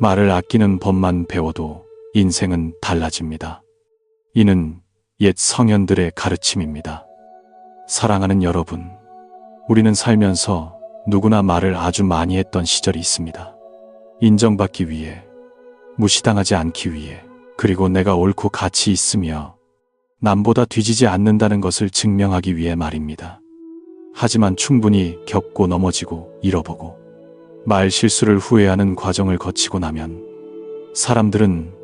말을 아끼는 법만 배워도 인생은 달라집니다. 이는 옛 성현들의 가르침입니다. 사랑하는 여러분, 우리는 살면서 누구나 말을 아주 많이 했던 시절이 있습니다. 인정받기 위해, 무시당하지 않기 위해, 그리고 내가 옳고 가치 있으며 남보다 뒤지지 않는다는 것을 증명하기 위해 말입니다. 하지만 충분히 겪고 넘어지고 잃어보고 말 실수를 후회하는 과정을 거치고 나면 사람들은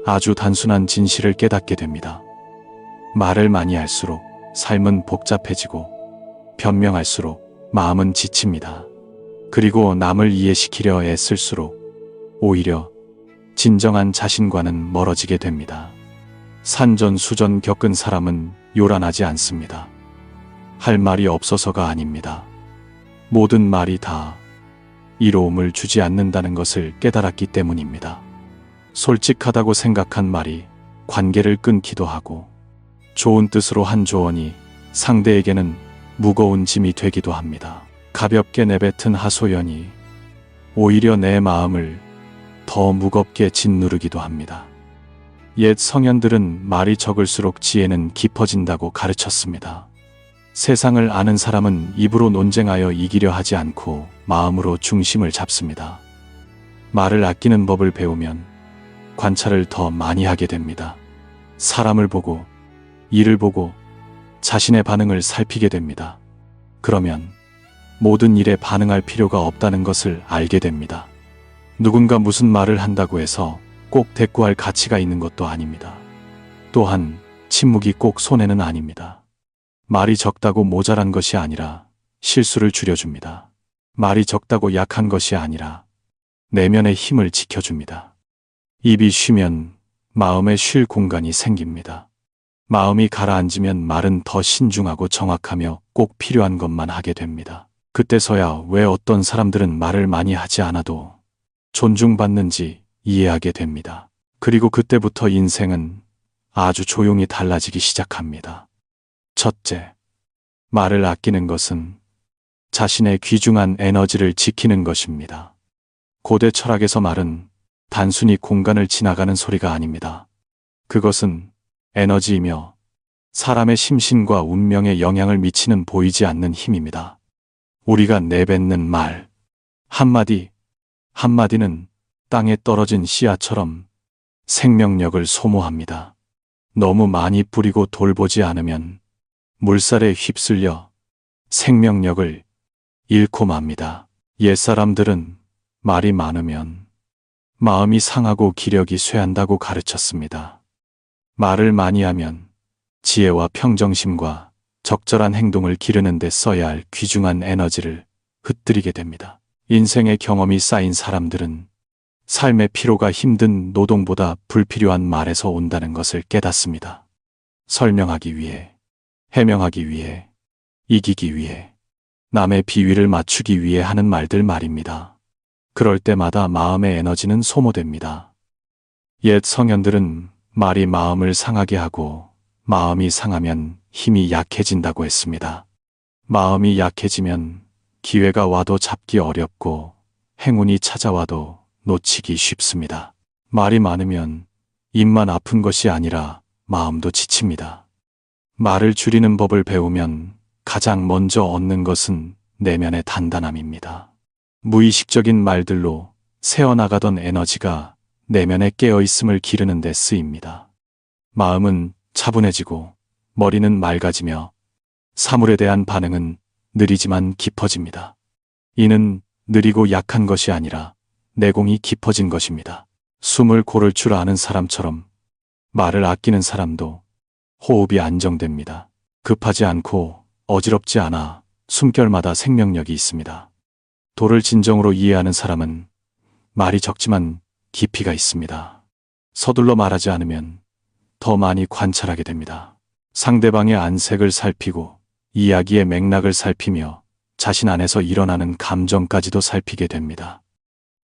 아주 단순한 진실을 깨닫게 됩니다. 말을 많이 할수록 삶은 복잡해지고 변명할수록 마음은 지칩니다. 그리고 남을 이해시키려 애쓸수록 오히려 진정한 자신과는 멀어지게 됩니다. 산전수전 겪은 사람은 요란하지 않습니다. 할 말이 없어서가 아닙니다. 모든 말이 다 이로움을 주지 않는다는 것을 깨달았기 때문입니다. 솔직하다고 생각한 말이 관계를 끊기도 하고 좋은 뜻으로 한 조언이 상대에게는 무거운 짐이 되기도 합니다. 가볍게 내뱉은 하소연이 오히려 내 마음을 더 무겁게 짓누르기도 합니다. 옛 성현들은 말이 적을수록 지혜는 깊어진다고 가르쳤습니다. 세상을 아는 사람은 입으로 논쟁하여 이기려 하지 않고 마음으로 중심을 잡습니다. 말을 아끼는 법을 배우면 관찰을 더 많이 하게 됩니다. 사람을 보고, 일을 보고, 자신의 반응을 살피게 됩니다. 그러면 모든 일에 반응할 필요가 없다는 것을 알게 됩니다. 누군가 무슨 말을 한다고 해서 꼭 대꾸할 가치가 있는 것도 아닙니다. 또한 침묵이 꼭 손해는 아닙니다. 말이 적다고 모자란 것이 아니라 실수를 줄여줍니다. 말이 적다고 약한 것이 아니라 내면의 힘을 지켜줍니다. 입이 쉬면 마음에 쉴 공간이 생깁니다. 마음이 가라앉으면 말은 더 신중하고 정확하며 꼭 필요한 것만 하게 됩니다. 그때서야 왜 어떤 사람들은 말을 많이 하지 않아도 존중받는지 이해하게 됩니다. 그리고 그때부터 인생은 아주 조용히 달라지기 시작합니다. 첫째, 말을 아끼는 것은 자신의 귀중한 에너지를 지키는 것입니다. 고대 철학에서 말은 단순히 공간을 지나가는 소리가 아닙니다. 그것은 에너지이며 사람의 심신과 운명에 영향을 미치는 보이지 않는 힘입니다. 우리가 내뱉는 말, 한마디, 한마디는 땅에 떨어진 씨앗처럼 생명력을 소모합니다. 너무 많이 뿌리고 돌보지 않으면 물살에 휩쓸려 생명력을 잃고 맙니다. 옛사람들은 말이 많으면 마음이 상하고 기력이 쇠한다고 가르쳤습니다. 말을 많이 하면 지혜와 평정심과 적절한 행동을 기르는 데 써야 할 귀중한 에너지를 흩뜨리게 됩니다. 인생의 경험이 쌓인 사람들은 삶의 피로가 힘든 노동보다 불필요한 말에서 온다는 것을 깨닫습니다. 설명하기 위해, 해명하기 위해, 이기기 위해, 남의 비위를 맞추기 위해 하는 말들 말입니다. 그럴 때마다 마음의 에너지는 소모됩니다. 옛 성현들은 말이 마음을 상하게 하고 마음이 상하면 힘이 약해진다고 했습니다. 마음이 약해지면 기회가 와도 잡기 어렵고 행운이 찾아와도 놓치기 쉽습니다. 말이 많으면 입만 아픈 것이 아니라 마음도 지칩니다. 말을 줄이는 법을 배우면 가장 먼저 얻는 것은 내면의 단단함입니다. 무의식적인 말들로 새어나가던 에너지가 내면에 깨어있음을 기르는 데 쓰입니다. 마음은 차분해지고 머리는 맑아지며 사물에 대한 반응은 느리지만 깊어집니다. 이는 느리고 약한 것이 아니라 내공이 깊어진 것입니다. 숨을 고를 줄 아는 사람처럼 말을 아끼는 사람도 호흡이 안정됩니다. 급하지 않고 어지럽지 않아 숨결마다 생명력이 있습니다. 도를 진정으로 이해하는 사람은 말이 적지만 깊이가 있습니다. 서둘러 말하지 않으면 더 많이 관찰하게 됩니다. 상대방의 안색을 살피고 이야기의 맥락을 살피며 자신 안에서 일어나는 감정까지도 살피게 됩니다.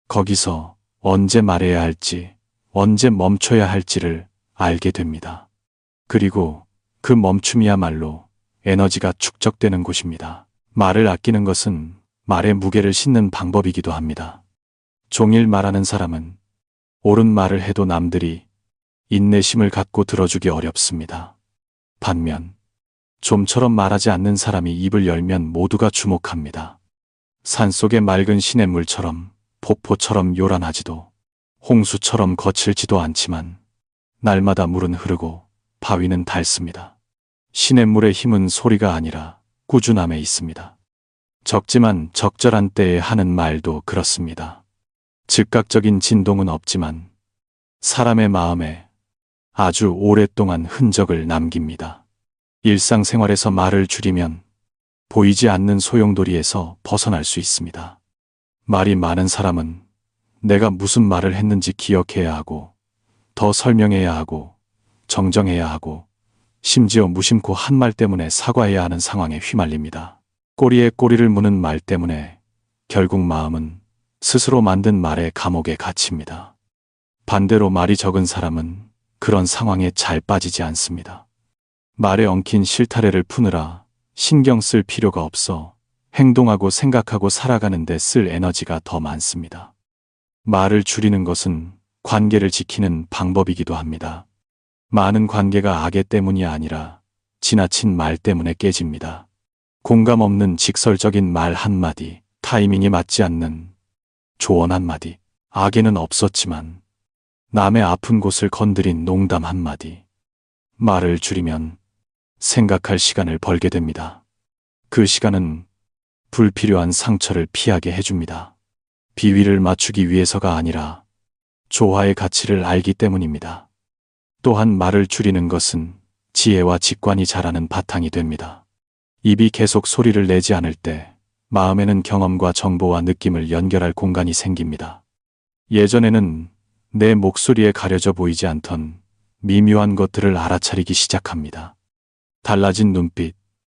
거기서 언제 말해야 할지, 언제 멈춰야 할지를 알게 됩니다. 그리고 그 멈춤이야말로 에너지가 축적되는 곳입니다. 말을 아끼는 것은 말의 무게를 싣는 방법이기도 합니다. 종일 말하는 사람은 옳은 말을 해도 남들이 인내심을 갖고 들어주기 어렵습니다. 반면 좀처럼 말하지 않는 사람이 입을 열면 모두가 주목합니다. 산속의 맑은 시냇물처럼 폭포처럼 요란하지도 홍수처럼 거칠지도 않지만 날마다 물은 흐르고 바위는 닳습니다. 시냇물의 힘은 소리가 아니라 꾸준함에 있습니다. 적지만 적절한 때에 하는 말도 그렇습니다. 즉각적인 진동은 없지만 사람의 마음에 아주 오랫동안 흔적을 남깁니다. 일상생활에서 말을 줄이면 보이지 않는 소용돌이에서 벗어날 수 있습니다. 말이 많은 사람은 내가 무슨 말을 했는지 기억해야 하고, 더 설명해야 하고, 정정해야 하고, 심지어 무심코 한 말 때문에 사과해야 하는 상황에 휘말립니다. 꼬리에 꼬리를 무는 말 때문에 결국 마음은 스스로 만든 말의 감옥에 갇힙니다. 반대로 말이 적은 사람은 그런 상황에 잘 빠지지 않습니다. 말에 엉킨 실타래를 푸느라 신경 쓸 필요가 없어 행동하고 생각하고 살아가는 데 쓸 에너지가 더 많습니다. 말을 줄이는 것은 관계를 지키는 방법이기도 합니다. 많은 관계가 악의 때문이 아니라 지나친 말 때문에 깨집니다. 공감 없는 직설적인 말 한마디, 타이밍이 맞지 않는 조언 한마디, 악에는 없었지만 남의 아픈 곳을 건드린 농담 한마디. 말을 줄이면 생각할 시간을 벌게 됩니다. 그 시간은 불필요한 상처를 피하게 해줍니다. 비위를 맞추기 위해서가 아니라 조화의 가치를 알기 때문입니다. 또한 말을 줄이는 것은 지혜와 직관이 자라는 바탕이 됩니다. 입이 계속 소리를 내지 않을 때 마음에는 경험과 정보와 느낌을 연결할 공간이 생깁니다. 예전에는 내 목소리에 가려져 보이지 않던 미묘한 것들을 알아차리기 시작합니다. 달라진 눈빛,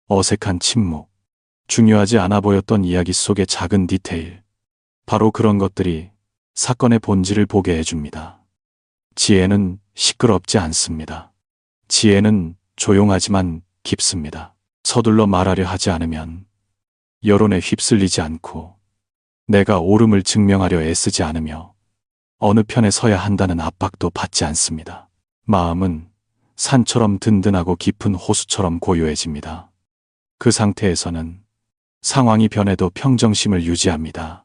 어색한 침묵, 중요하지 않아 보였던 이야기 속의 작은 디테일. 바로 그런 것들이 사건의 본질을 보게 해줍니다. 지혜는 시끄럽지 않습니다. 지혜는 조용하지만 깊습니다. 서둘러 말하려 하지 않으면, 여론에 휩쓸리지 않고, 내가 옳음을 증명하려 애쓰지 않으며, 어느 편에 서야 한다는 압박도 받지 않습니다. 마음은 산처럼 든든하고 깊은 호수처럼 고요해집니다. 그 상태에서는 상황이 변해도 평정심을 유지합니다.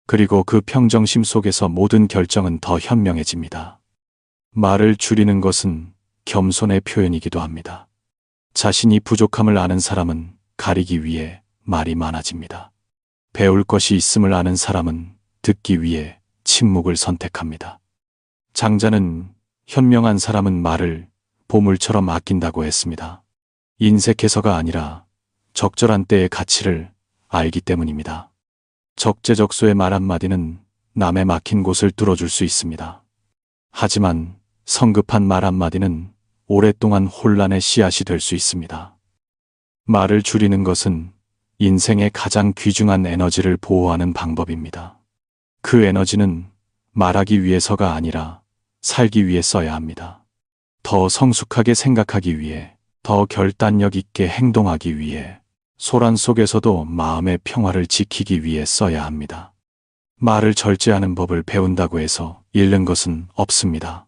그리고 그 평정심 속에서 모든 결정은 더 현명해집니다. 말을 줄이는 것은 겸손의 표현이기도 합니다. 자신이 부족함을 아는 사람은 가리기 위해 말이 많아집니다. 배울 것이 있음을 아는 사람은 듣기 위해 침묵을 선택합니다. 장자는 현명한 사람은 말을 보물처럼 아낀다고 했습니다. 인색해서가 아니라 적절한 때의 가치를 알기 때문입니다. 적재적소의 말 한마디는 남의 막힌 곳을 뚫어줄 수 있습니다. 하지만 성급한 말 한마디는 오랫동안 혼란의 씨앗이 될 수 있습니다. 말을 줄이는 것은 인생의 가장 귀중한 에너지를 보호하는 방법입니다. 그 에너지는 말하기 위해서가 아니라 살기 위해 써야 합니다. 더 성숙하게 생각하기 위해, 더 결단력 있게 행동하기 위해, 소란 속에서도 마음의 평화를 지키기 위해 써야 합니다. 말을 절제하는 법을 배운다고 해서 잃는 것은 없습니다.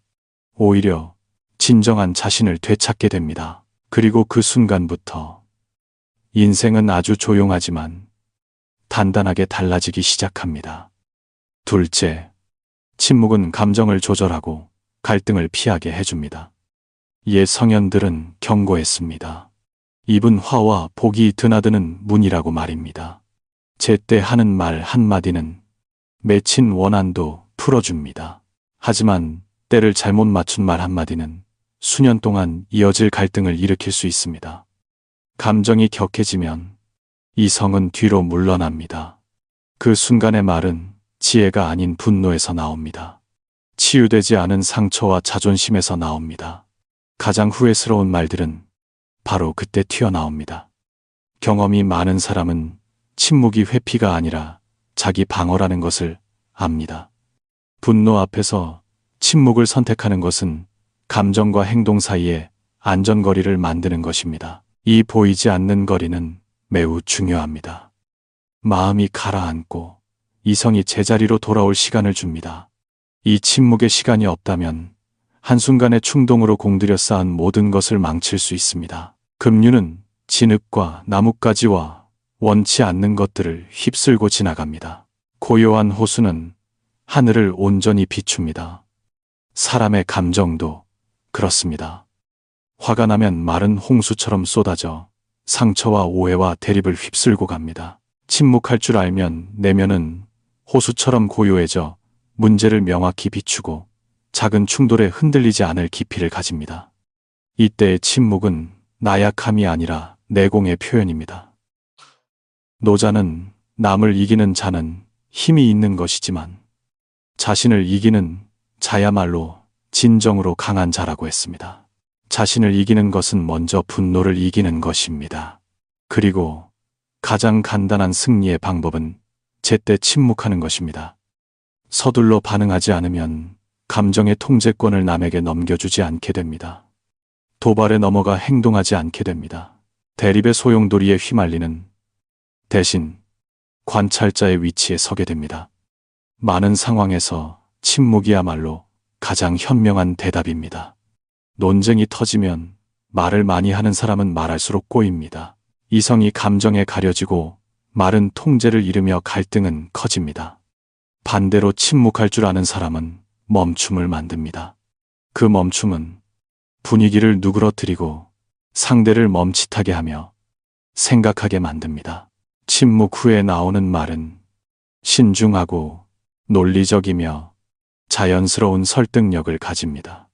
오히려 진정한 자신을 되찾게 됩니다. 그리고 그 순간부터 인생은 아주 조용하지만 단단하게 달라지기 시작합니다. 둘째, 침묵은 감정을 조절하고 갈등을 피하게 해줍니다. 옛 성현들은 경고했습니다. 입은 화와 복이 드나드는 문이라고 말입니다. 제때 하는 말 한마디는 맺힌 원한도 풀어줍니다. 하지만 때를 잘못 맞춘 말 한마디는 수년 동안 이어질 갈등을 일으킬 수 있습니다. 감정이 격해지면 이성은 뒤로 물러납니다. 그 순간의 말은 지혜가 아닌 분노에서 나옵니다. 치유되지 않은 상처와 자존심에서 나옵니다. 가장 후회스러운 말들은 바로 그때 튀어나옵니다. 경험이 많은 사람은 침묵이 회피가 아니라 자기 방어라는 것을 압니다. 분노 앞에서 침묵을 선택하는 것은 감정과 행동 사이에 안전거리를 만드는 것입니다. 이 보이지 않는 거리는 매우 중요합니다. 마음이 가라앉고 이성이 제자리로 돌아올 시간을 줍니다. 이 침묵의 시간이 없다면 한순간의 충동으로 공들여 쌓은 모든 것을 망칠 수 있습니다. 급류는 진흙과 나뭇가지와 원치 않는 것들을 휩쓸고 지나갑니다. 고요한 호수는 하늘을 온전히 비춥니다. 사람의 감정도 그렇습니다. 화가 나면 마른 홍수처럼 쏟아져 상처와 오해와 대립을 휩쓸고 갑니다. 침묵할 줄 알면 내면은 호수처럼 고요해져 문제를 명확히 비추고 작은 충돌에 흔들리지 않을 깊이를 가집니다. 이때의 침묵은 나약함이 아니라 내공의 표현입니다. 노자는 남을 이기는 자는 힘이 있는 것이지만 자신을 이기는 자야말로 진정으로 강한 자라고 했습니다. 자신을 이기는 것은 먼저 분노를 이기는 것입니다. 그리고 가장 간단한 승리의 방법은 제때 침묵하는 것입니다. 서둘러 반응하지 않으면 감정의 통제권을 남에게 넘겨주지 않게 됩니다. 도발에 넘어가 행동하지 않게 됩니다. 대립의 소용돌이에 휘말리는 대신 관찰자의 위치에 서게 됩니다. 많은 상황에서 침묵이야말로 가장 현명한 대답입니다. 논쟁이 터지면 말을 많이 하는 사람은 말할수록 꼬입니다. 이성이 감정에 가려지고 말은 통제를 잃으며 갈등은 커집니다. 반대로 침묵할 줄 아는 사람은 멈춤을 만듭니다. 그 멈춤은 분위기를 누그러뜨리고 상대를 멈칫하게 하며 생각하게 만듭니다. 침묵 후에 나오는 말은 신중하고 논리적이며 자연스러운 설득력을 가집니다.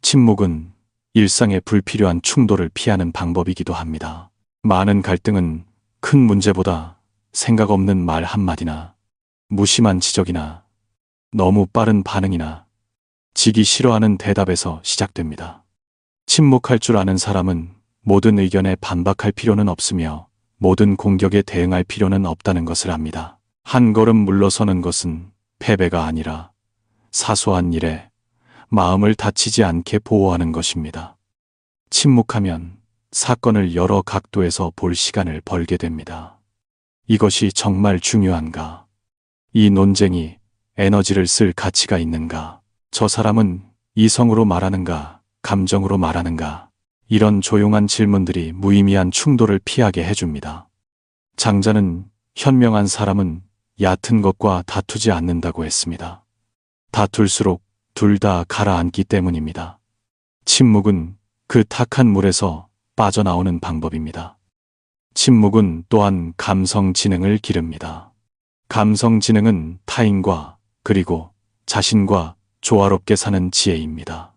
침묵은 일상의 불필요한 충돌을 피하는 방법이기도 합니다. 많은 갈등은 큰 문제보다 생각 없는 말 한마디나 무심한 지적이나 너무 빠른 반응이나 지기 싫어하는 대답에서 시작됩니다. 침묵할 줄 아는 사람은 모든 의견에 반박할 필요는 없으며 모든 공격에 대응할 필요는 없다는 것을 압니다. 한 걸음 물러서는 것은 패배가 아니라 사소한 일에 마음을 다치지 않게 보호하는 것입니다. 침묵하면 사건을 여러 각도에서 볼 시간을 벌게 됩니다. 이것이 정말 중요한가? 이 논쟁이 에너지를 쓸 가치가 있는가? 저 사람은 이성으로 말하는가? 감정으로 말하는가? 이런 조용한 질문들이 무의미한 충돌을 피하게 해줍니다. 장자는 현명한 사람은 얕은 것과 다투지 않는다고 했습니다. 다툴수록 둘 다 가라앉기 때문입니다. 침묵은 그 탁한 물에서 빠져나오는 방법입니다. 침묵은 또한 감성 지능을 기릅니다. 감성 지능은 타인과 그리고 자신과 조화롭게 사는 지혜입니다.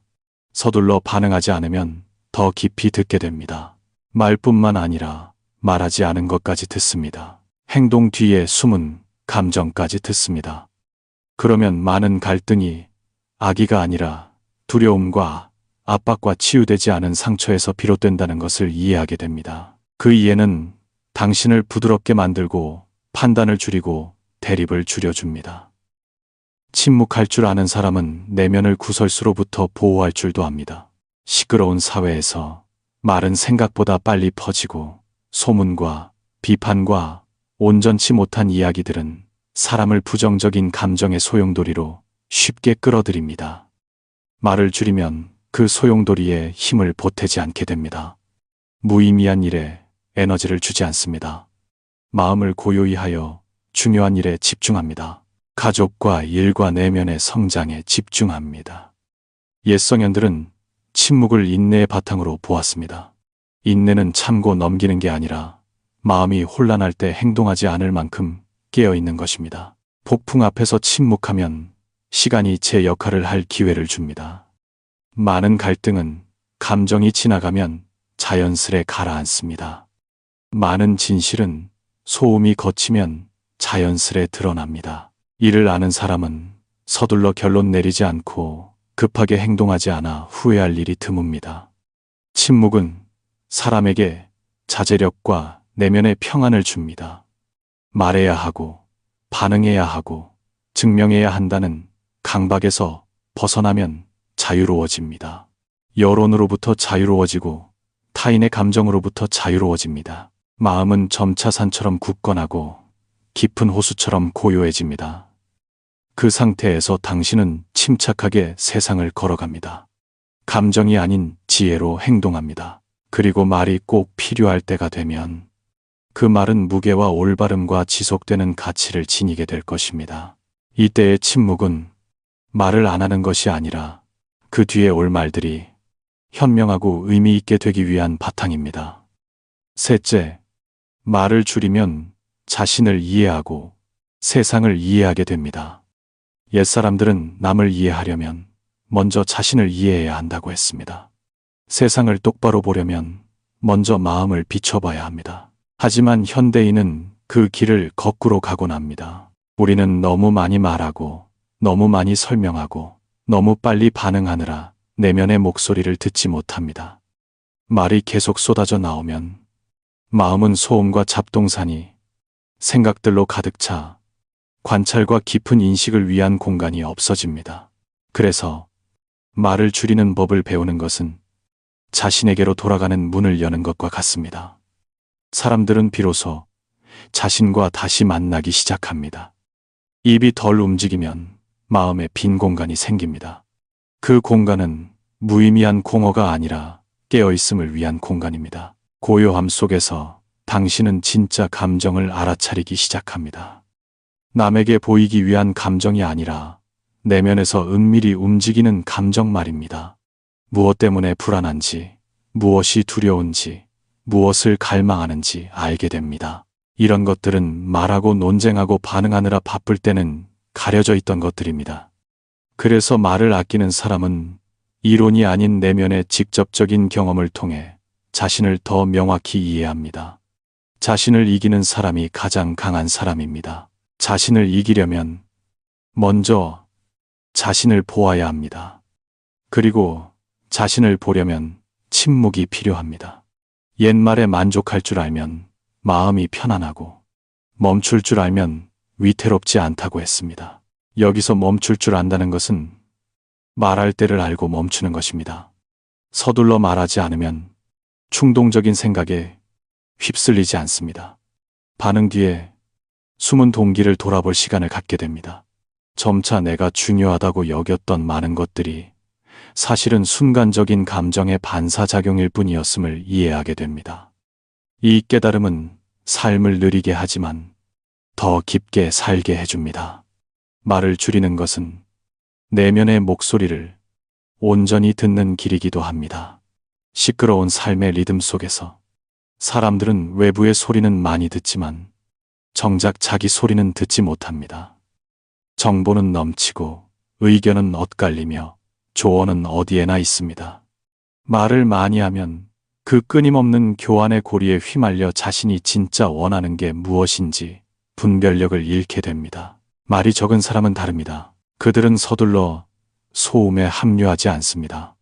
서둘러 반응하지 않으면 더 깊이 듣게 됩니다. 말뿐만 아니라 말하지 않은 것까지 듣습니다. 행동 뒤에 숨은 감정까지 듣습니다. 그러면 많은 갈등이 악의가 아니라 두려움과 압박과 치유되지 않은 상처에서 비롯된다는 것을 이해하게 됩니다. 그 이해는 당신을 부드럽게 만들고 판단을 줄이고 대립을 줄여줍니다. 침묵할 줄 아는 사람은 내면을 구설수로부터 보호할 줄도 압니다. 시끄러운 사회에서 말은 생각보다 빨리 퍼지고 소문과 비판과 온전치 못한 이야기들은 사람을 부정적인 감정의 소용돌이로 쉽게 끌어들입니다. 말을 줄이면 그 소용돌이에 힘을 보태지 않게 됩니다. 무의미한 일에 에너지를 주지 않습니다. 마음을 고요히 하여 중요한 일에 집중합니다. 가족과 일과 내면의 성장에 집중합니다. 옛 성현들은 침묵을 인내의 바탕으로 보았습니다. 인내는 참고 넘기는 게 아니라 마음이 혼란할 때 행동하지 않을 만큼 깨어있는 것입니다. 폭풍 앞에서 침묵하면 시간이 제 역할을 할 기회를 줍니다. 많은 갈등은 감정이 지나가면 자연스레 가라앉습니다. 많은 진실은 소음이 걷히면 자연스레 드러납니다. 이를 아는 사람은 서둘러 결론 내리지 않고 급하게 행동하지 않아 후회할 일이 드뭅니다. 침묵은 사람에게 자제력과 내면의 평안을 줍니다. 말해야 하고 반응해야 하고 증명해야 한다는 강박에서 벗어나면 자유로워집니다. 여론으로부터 자유로워지고 타인의 감정으로부터 자유로워집니다. 마음은 점차 산처럼 굳건하고 깊은 호수처럼 고요해집니다. 그 상태에서 당신은 침착하게 세상을 걸어갑니다. 감정이 아닌 지혜로 행동합니다. 그리고 말이 꼭 필요할 때가 되면 그 말은 무게와 올바름과 지속되는 가치를 지니게 될 것입니다. 이때의 침묵은 말을 안 하는 것이 아니라 그 뒤에 올 말들이 현명하고 의미 있게 되기 위한 바탕입니다. 셋째, 말을 줄이면 자신을 이해하고 세상을 이해하게 됩니다. 옛사람들은 남을 이해하려면 먼저 자신을 이해해야 한다고 했습니다. 세상을 똑바로 보려면 먼저 마음을 비춰봐야 합니다. 하지만 현대인은 그 길을 거꾸로 가곤 합니다. 우리는 너무 많이 말하고 너무 많이 설명하고 너무 빨리 반응하느라 내면의 목소리를 듣지 못합니다. 말이 계속 쏟아져 나오면 마음은 소음과 잡동사니 생각들로 가득 차 관찰과 깊은 인식을 위한 공간이 없어집니다. 그래서 말을 줄이는 법을 배우는 것은 자신에게로 돌아가는 문을 여는 것과 같습니다. 사람들은 비로소 자신과 다시 만나기 시작합니다. 입이 덜 움직이면 마음에 빈 공간이 생깁니다. 그 공간은 무의미한 공허가 아니라 깨어있음을 위한 공간입니다. 고요함 속에서 당신은 진짜 감정을 알아차리기 시작합니다. 남에게 보이기 위한 감정이 아니라 내면에서 은밀히 움직이는 감정 말입니다. 무엇 때문에 불안한지, 무엇이 두려운지, 무엇을 갈망하는지 알게 됩니다. 이런 것들은 말하고 논쟁하고 반응하느라 바쁠 때는 가려져 있던 것들입니다. 그래서 말을 아끼는 사람은 이론이 아닌 내면의 직접적인 경험을 통해 자신을 더 명확히 이해합니다. 자신을 이기는 사람이 가장 강한 사람입니다. 자신을 이기려면 먼저 자신을 보아야 합니다. 그리고 자신을 보려면 침묵이 필요합니다. 옛말에 만족할 줄 알면 마음이 편안하고 멈출 줄 알면 위태롭지 않다고 했습니다. 여기서 멈출 줄 안다는 것은 말할 때를 알고 멈추는 것입니다. 서둘러 말하지 않으면 충동적인 생각에 휩쓸리지 않습니다. 반응 뒤에 숨은 동기를 돌아볼 시간을 갖게 됩니다. 점차 내가 중요하다고 여겼던 많은 것들이 사실은 순간적인 감정의 반사작용일 뿐이었음을 이해하게 됩니다. 이 깨달음은 삶을 느리게 하지만 더 깊게 살게 해줍니다. 말을 줄이는 것은 내면의 목소리를 온전히 듣는 길이기도 합니다. 시끄러운 삶의 리듬 속에서 사람들은 외부의 소리는 많이 듣지만 정작 자기 소리는 듣지 못합니다. 정보는 넘치고 의견은 엇갈리며 조언은 어디에나 있습니다. 말을 많이 하면 그 끊임없는 교환의 고리에 휘말려 자신이 진짜 원하는 게 무엇인지 분별력을 잃게 됩니다. 말이 적은 사람은 다릅니다. 그들은 서둘러 소음에 합류하지 않습니다.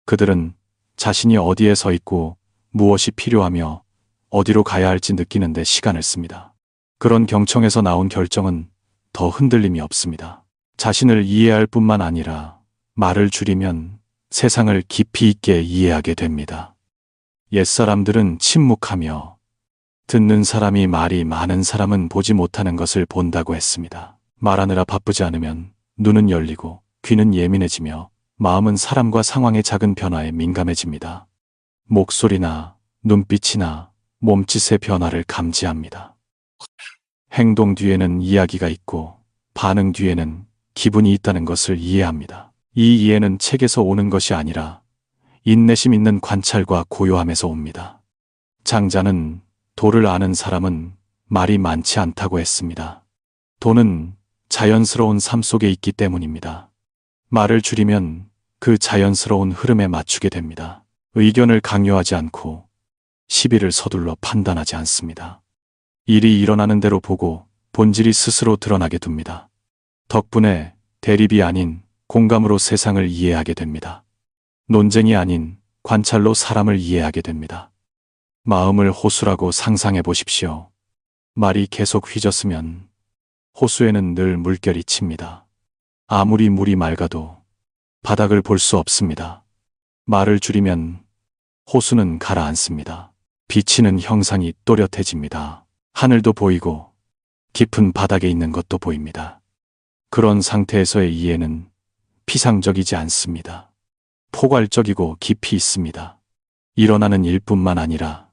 그들은 자신이 어디에 서 있고 무엇이 필요하며 어디로 가야 할지 느끼는데 시간을 씁니다. 그런 경청에서 나온 결정은 더 흔들림이 없습니다. 자신을 이해할 뿐만 아니라 말을 줄이면 세상을 깊이 있게 이해하게 됩니다. 옛사람들은 침묵하며 듣는 사람이 말이 많은 사람은 보지 못하는 것을 본다고 했습니다. 말하느라 바쁘지 않으면 눈은 열리고 귀는 예민해지며 마음은 사람과 상황의 작은 변화에 민감해집니다. 목소리나 눈빛이나 몸짓의 변화를 감지합니다. 행동 뒤에는 이야기가 있고 반응 뒤에는 기분이 있다는 것을 이해합니다. 이 이해는 책에서 오는 것이 아니라 인내심 있는 관찰과 고요함에서 옵니다. 장자는 도를 아는 사람은 말이 많지 않다고 했습니다. 도는 자연스러운 삶 속에 있기 때문입니다. 말을 줄이면 그 자연스러운 흐름에 맞추게 됩니다. 의견을 강요하지 않고 시비를 서둘러 판단하지 않습니다. 일이 일어나는 대로 보고 본질이 스스로 드러나게 둡니다. 덕분에 대립이 아닌 공감으로 세상을 이해하게 됩니다. 논쟁이 아닌 관찰로 사람을 이해하게 됩니다. 마음을 호수라고 상상해 보십시오. 말이 계속 휘젓으면 호수에는 늘 물결이 칩니다. 아무리 물이 맑아도 바닥을 볼 수 없습니다. 말을 줄이면 호수는 가라앉습니다. 비치는 형상이 또렷해집니다. 하늘도 보이고 깊은 바닥에 있는 것도 보입니다. 그런 상태에서의 이해는 피상적이지 않습니다. 포괄적이고 깊이 있습니다. 일어나는 일뿐만 아니라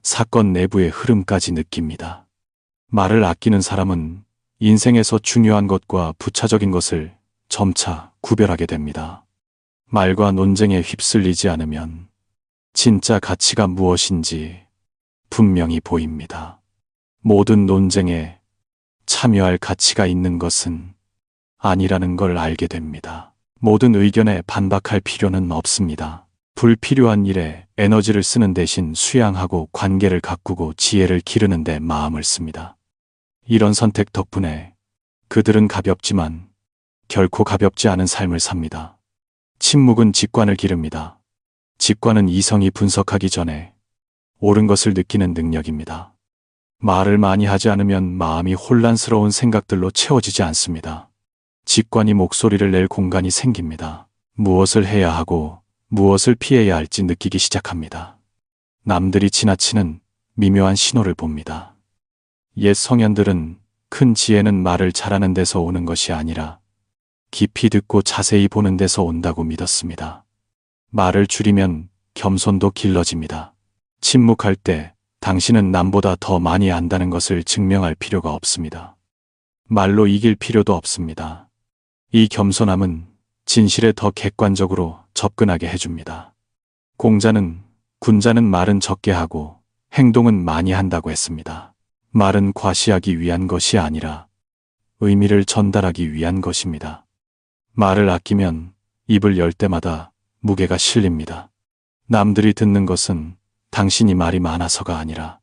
사건 내부의 흐름까지 느낍니다. 말을 아끼는 사람은 인생에서 중요한 것과 부차적인 것을 점차 구별하게 됩니다. 말과 논쟁에 휩쓸리지 않으면 진짜 가치가 무엇인지 분명히 보입니다. 모든 논쟁에 참여할 가치가 있는 것은 아니라는 걸 알게 됩니다. 모든 의견에 반박할 필요는 없습니다. 불필요한 일에 에너지를 쓰는 대신 수양하고 관계를 가꾸고 지혜를 기르는 데 마음을 씁니다. 이런 선택 덕분에 그들은 가볍지만 결코 가볍지 않은 삶을 삽니다. 침묵은 직관을 기릅니다. 직관은 이성이 분석하기 전에 옳은 것을 느끼는 능력입니다. 말을 많이 하지 않으면 마음이 혼란스러운 생각들로 채워지지 않습니다. 직관이 목소리를 낼 공간이 생깁니다. 무엇을 해야 하고 무엇을 피해야 할지 느끼기 시작합니다. 남들이 지나치는 미묘한 신호를 봅니다. 옛 성현들은 큰 지혜는 말을 잘하는 데서 오는 것이 아니라 깊이 듣고 자세히 보는 데서 온다고 믿었습니다. 말을 줄이면 겸손도 길러집니다. 침묵할 때 당신은 남보다 더 많이 안다는 것을 증명할 필요가 없습니다. 말로 이길 필요도 없습니다. 이 겸손함은 진실에 더 객관적으로 접근하게 해줍니다. 군자는 말은 적게 하고 행동은 많이 한다고 했습니다. 말은 과시하기 위한 것이 아니라 의미를 전달하기 위한 것입니다. 말을 아끼면 입을 열 때마다 무게가 실립니다. 남들이 듣는 것은 당신이 말이 많아서가 아니라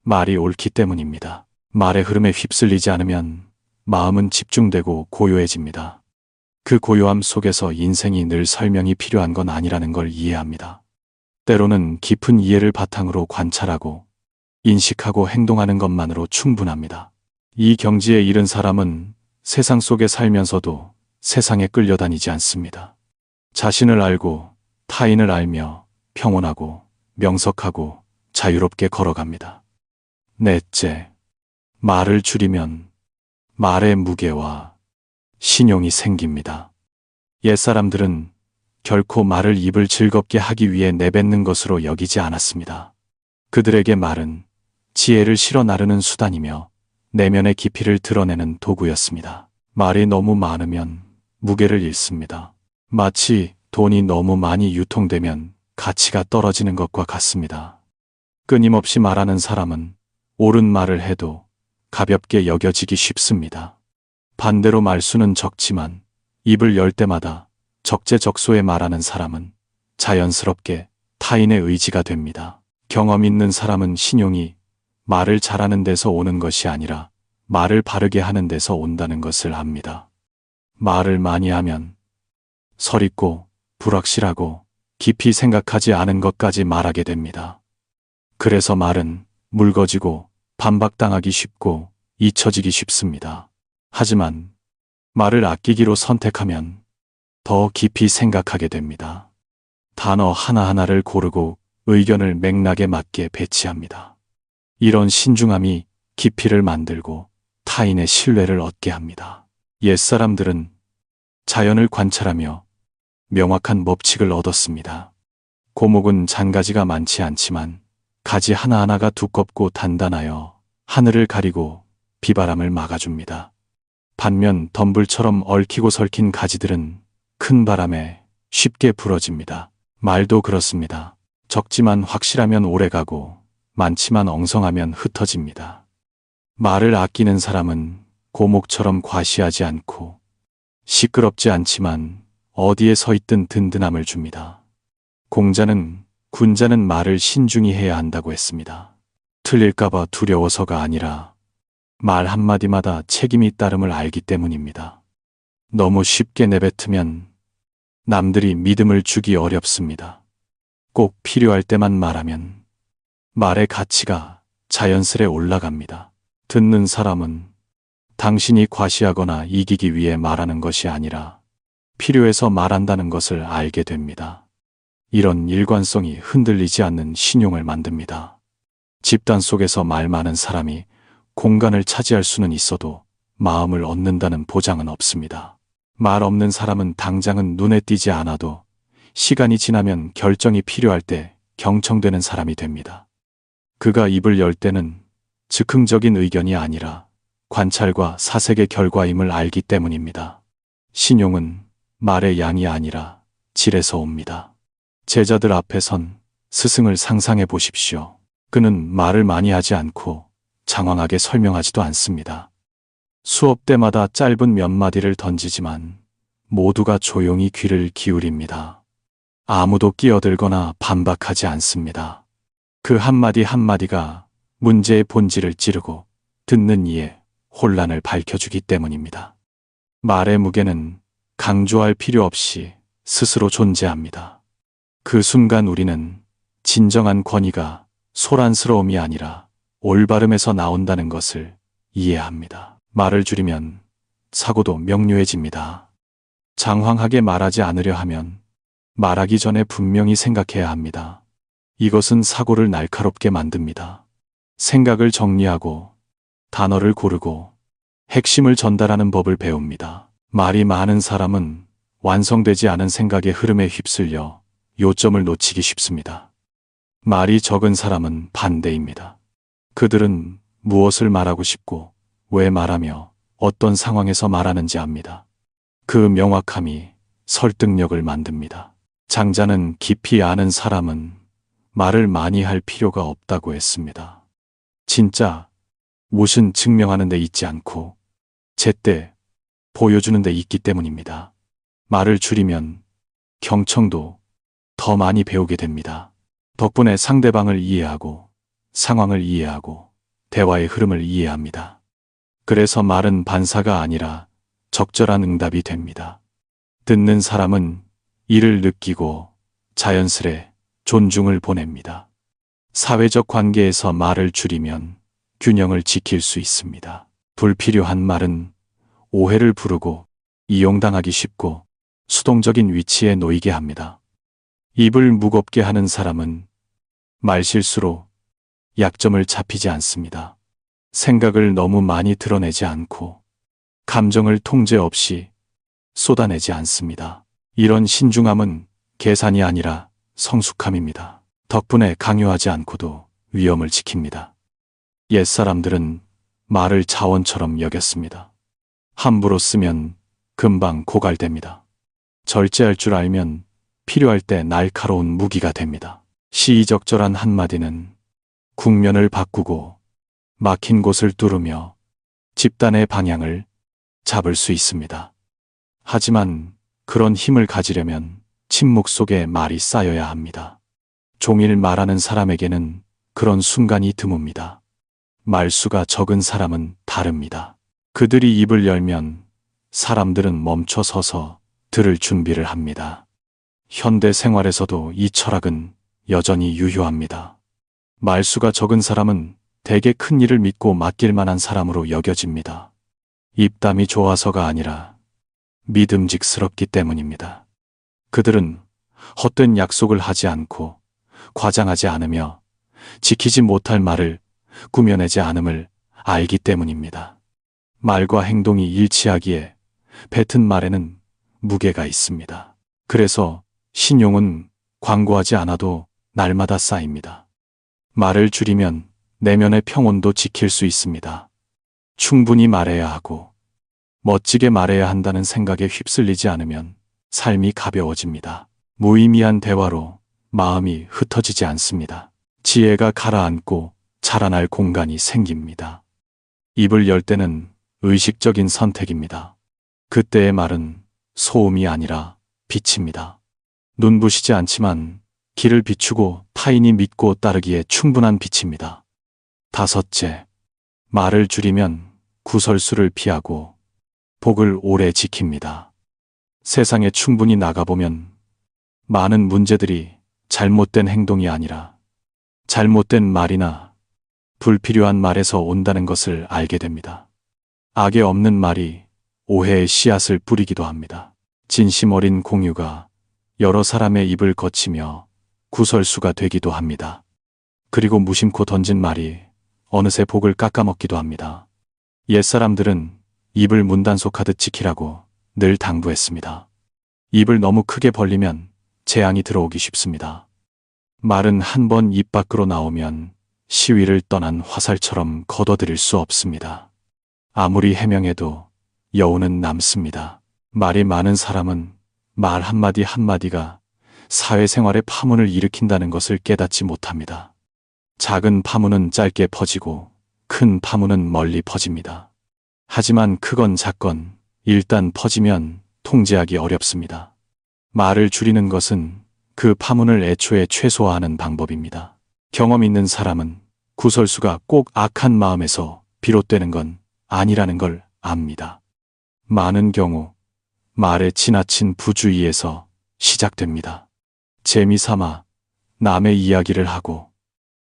말이 옳기 때문입니다. 말의 흐름에 휩쓸리지 않으면 마음은 집중되고 고요해집니다. 그 고요함 속에서 인생이 늘 설명이 필요한 건 아니라는 걸 이해합니다. 때로는 깊은 이해를 바탕으로 관찰하고 인식하고 행동하는 것만으로 충분합니다. 이 경지에 이른 사람은 세상 속에 살면서도 세상에 끌려다니지 않습니다. 자신을 알고 타인을 알며 평온하고 명석하고 자유롭게 걸어갑니다. 넷째, 말을 줄이면 말의 무게와 신용이 생깁니다. 옛사람들은 결코 말을 입을 즐겁게 하기 위해 내뱉는 것으로 여기지 않았습니다. 그들에게 말은 지혜를 실어 나르는 수단이며 내면의 깊이를 드러내는 도구였습니다. 말이 너무 많으면 무게를 잃습니다. 마치 돈이 너무 많이 유통되면 가치가 떨어지는 것과 같습니다. 끊임없이 말하는 사람은 옳은 말을 해도 가볍게 여겨지기 쉽습니다. 반대로 말수는 적지만 입을 열 때마다 적재적소에 말하는 사람은 자연스럽게 타인의 의지가 됩니다. 경험 있는 사람은 신용이 말을 잘하는 데서 오는 것이 아니라 말을 바르게 하는 데서 온다는 것을 압니다. 말을 많이 하면 서립고 불확실하고 깊이 생각하지 않은 것까지 말하게 됩니다. 그래서 말은 묽어지고 반박당하기 쉽고 잊혀지기 쉽습니다. 하지만 말을 아끼기로 선택하면 더 깊이 생각하게 됩니다. 단어 하나하나를 고르고 의견을 맥락에 맞게 배치합니다. 이런 신중함이 깊이를 만들고 타인의 신뢰를 얻게 합니다. 옛사람들은 자연을 관찰하며 명확한 법칙을 얻었습니다. 고목은 잔가지가 많지 않지만 가지 하나하나가 두껍고 단단하여 하늘을 가리고 비바람을 막아줍니다. 반면 덤불처럼 얽히고 설킨 가지들은 큰 바람에 쉽게 부러집니다. 말도 그렇습니다. 적지만 확실하면 오래가고 많지만 엉성하면 흩어집니다. 말을 아끼는 사람은 고목처럼 과시하지 않고 시끄럽지 않지만 어디에 서 있든 든든함을 줍니다. 군자는 말을 신중히 해야 한다고 했습니다. 틀릴까봐 두려워서가 아니라 말 한마디마다 책임이 따름을 알기 때문입니다. 너무 쉽게 내뱉으면 남들이 믿음을 주기 어렵습니다. 꼭 필요할 때만 말하면 말의 가치가 자연스레 올라갑니다. 듣는 사람은 당신이 과시하거나 이기기 위해 말하는 것이 아니라 필요해서 말한다는 것을 알게 됩니다. 이런 일관성이 흔들리지 않는 신용을 만듭니다. 집단 속에서 말 많은 사람이 공간을 차지할 수는 있어도 마음을 얻는다는 보장은 없습니다. 말 없는 사람은 당장은 눈에 띄지 않아도 시간이 지나면 결정이 필요할 때 경청되는 사람이 됩니다. 그가 입을 열 때는 즉흥적인 의견이 아니라 관찰과 사색의 결과임을 알기 때문입니다. 신용은 말의 양이 아니라 질에서 옵니다. 제자들 앞에 선 스승을 상상해 보십시오. 그는 말을 많이 하지 않고 장황하게 설명하지도 않습니다. 수업 때마다 짧은 몇 마디를 던지지만 모두가 조용히 귀를 기울입니다. 아무도 끼어들거나 반박하지 않습니다. 그 한마디 한마디가 문제의 본질을 찌르고 듣는 이의 혼란을 밝혀주기 때문입니다. 말의 무게는 강조할 필요 없이 스스로 존재합니다. 그 순간 우리는 진정한 권위가 소란스러움이 아니라 올바름에서 나온다는 것을 이해합니다. 말을 줄이면 사고도 명료해집니다. 장황하게 말하지 않으려 하면 말하기 전에 분명히 생각해야 합니다. 이것은 사고를 날카롭게 만듭니다. 생각을 정리하고 단어를 고르고 핵심을 전달하는 법을 배웁니다. 말이 많은 사람은 완성되지 않은 생각의 흐름에 휩쓸려 요점을 놓치기 쉽습니다. 말이 적은 사람은 반대입니다. 그들은 무엇을 말하고 싶고 왜 말하며 어떤 상황에서 말하는지 압니다. 그 명확함이 설득력을 만듭니다. 장자는 깊이 아는 사람은 말을 많이 할 필요가 없다고 했습니다. 진짜 못은 증명하는 데 있지 않고 제때 보여주는 데 있기 때문입니다. 말을 줄이면 경청도 더 많이 배우게 됩니다. 덕분에 상대방을 이해하고 상황을 이해하고 대화의 흐름을 이해합니다. 그래서 말은 반사가 아니라 적절한 응답이 됩니다. 듣는 사람은 이를 느끼고 자연스레 존중을 보냅니다. 사회적 관계에서 말을 줄이면 균형을 지킬 수 있습니다. 불필요한 말은 오해를 부르고 이용당하기 쉽고 수동적인 위치에 놓이게 합니다. 입을 무겁게 하는 사람은 말실수로 약점을 잡히지 않습니다. 생각을 너무 많이 드러내지 않고 감정을 통제 없이 쏟아내지 않습니다. 이런 신중함은 계산이 아니라 성숙함입니다. 덕분에 강요하지 않고도 위험을 지킵니다. 옛사람들은 말을 자원처럼 여겼습니다. 함부로 쓰면 금방 고갈됩니다. 절제할 줄 알면 필요할 때 날카로운 무기가 됩니다. 시의적절한 한마디는 국면을 바꾸고 막힌 곳을 뚫으며 집단의 방향을 잡을 수 있습니다. 하지만 그런 힘을 가지려면 침묵 속에 말이 쌓여야 합니다. 종일 말하는 사람에게는 그런 순간이 드뭅니다. 말수가 적은 사람은 다릅니다. 그들이 입을 열면 사람들은 멈춰 서서 들을 준비를 합니다. 현대 생활에서도 이 철학은 여전히 유효합니다. 말수가 적은 사람은 대개 큰 일을 믿고 맡길 만한 사람으로 여겨집니다. 입담이 좋아서가 아니라 믿음직스럽기 때문입니다. 그들은 헛된 약속을 하지 않고 과장하지 않으며 지키지 못할 말을 꾸며내지 않음을 알기 때문입니다. 말과 행동이 일치하기에 뱉은 말에는 무게가 있습니다. 그래서 신용은 광고하지 않아도 날마다 쌓입니다. 말을 줄이면 내면의 평온도 지킬 수 있습니다. 충분히 말해야 하고 멋지게 말해야 한다는 생각에 휩쓸리지 않으면 삶이 가벼워집니다. 무의미한 대화로 마음이 흩어지지 않습니다. 지혜가 가라앉고 자라날 공간이 생깁니다. 입을 열 때는 의식적인 선택입니다. 그때의 말은 소음이 아니라 빛입니다. 눈부시지 않지만 길을 비추고 타인이 믿고 따르기에 충분한 빛입니다. 다섯째, 말을 줄이면 구설수를 피하고 복을 오래 지킵니다. 세상에 충분히 나가보면 많은 문제들이 잘못된 행동이 아니라 잘못된 말이나 불필요한 말에서 온다는 것을 알게 됩니다. 악에 없는 말이 오해의 씨앗을 뿌리기도 합니다. 진심 어린 공유가 여러 사람의 입을 거치며 구설수가 되기도 합니다. 그리고 무심코 던진 말이 어느새 복을 깎아먹기도 합니다. 옛사람들은 입을 문단속하듯 지키라고 늘 당부했습니다. 입을 너무 크게 벌리면 재앙이 들어오기 쉽습니다. 말은 한 번 입 밖으로 나오면 시위를 떠난 화살처럼 걷어들일 수 없습니다. 아무리 해명해도 여우는 남습니다. 말이 많은 사람은 말 한마디 한마디가 사회생활에 파문을 일으킨다는 것을 깨닫지 못합니다. 작은 파문은 짧게 퍼지고 큰 파문은 멀리 퍼집니다. 하지만 크건 작건 일단 퍼지면 통제하기 어렵습니다. 말을 줄이는 것은 그 파문을 애초에 최소화하는 방법입니다. 경험 있는 사람은 구설수가 꼭 악한 마음에서 비롯되는 건 아니라는 걸 압니다. 많은 경우 말에 지나친 부주의에서 시작됩니다. 재미삼아 남의 이야기를 하고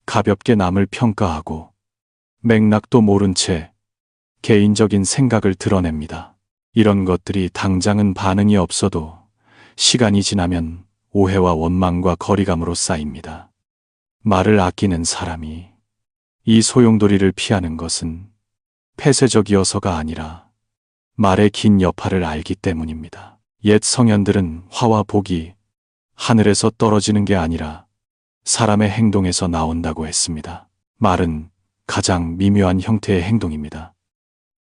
가볍게 남을 평가하고 맥락도 모른 채 개인적인 생각을 드러냅니다. 이런 것들이 당장은 반응이 없어도 시간이 지나면 오해와 원망과 거리감으로 쌓입니다. 말을 아끼는 사람이 이 소용돌이를 피하는 것은 폐쇄적이어서가 아니라 말의 긴 여파를 알기 때문입니다. 옛 성현들은 화와 복이 하늘에서 떨어지는 게 아니라 사람의 행동에서 나온다고 했습니다. 말은 가장 미묘한 형태의 행동입니다.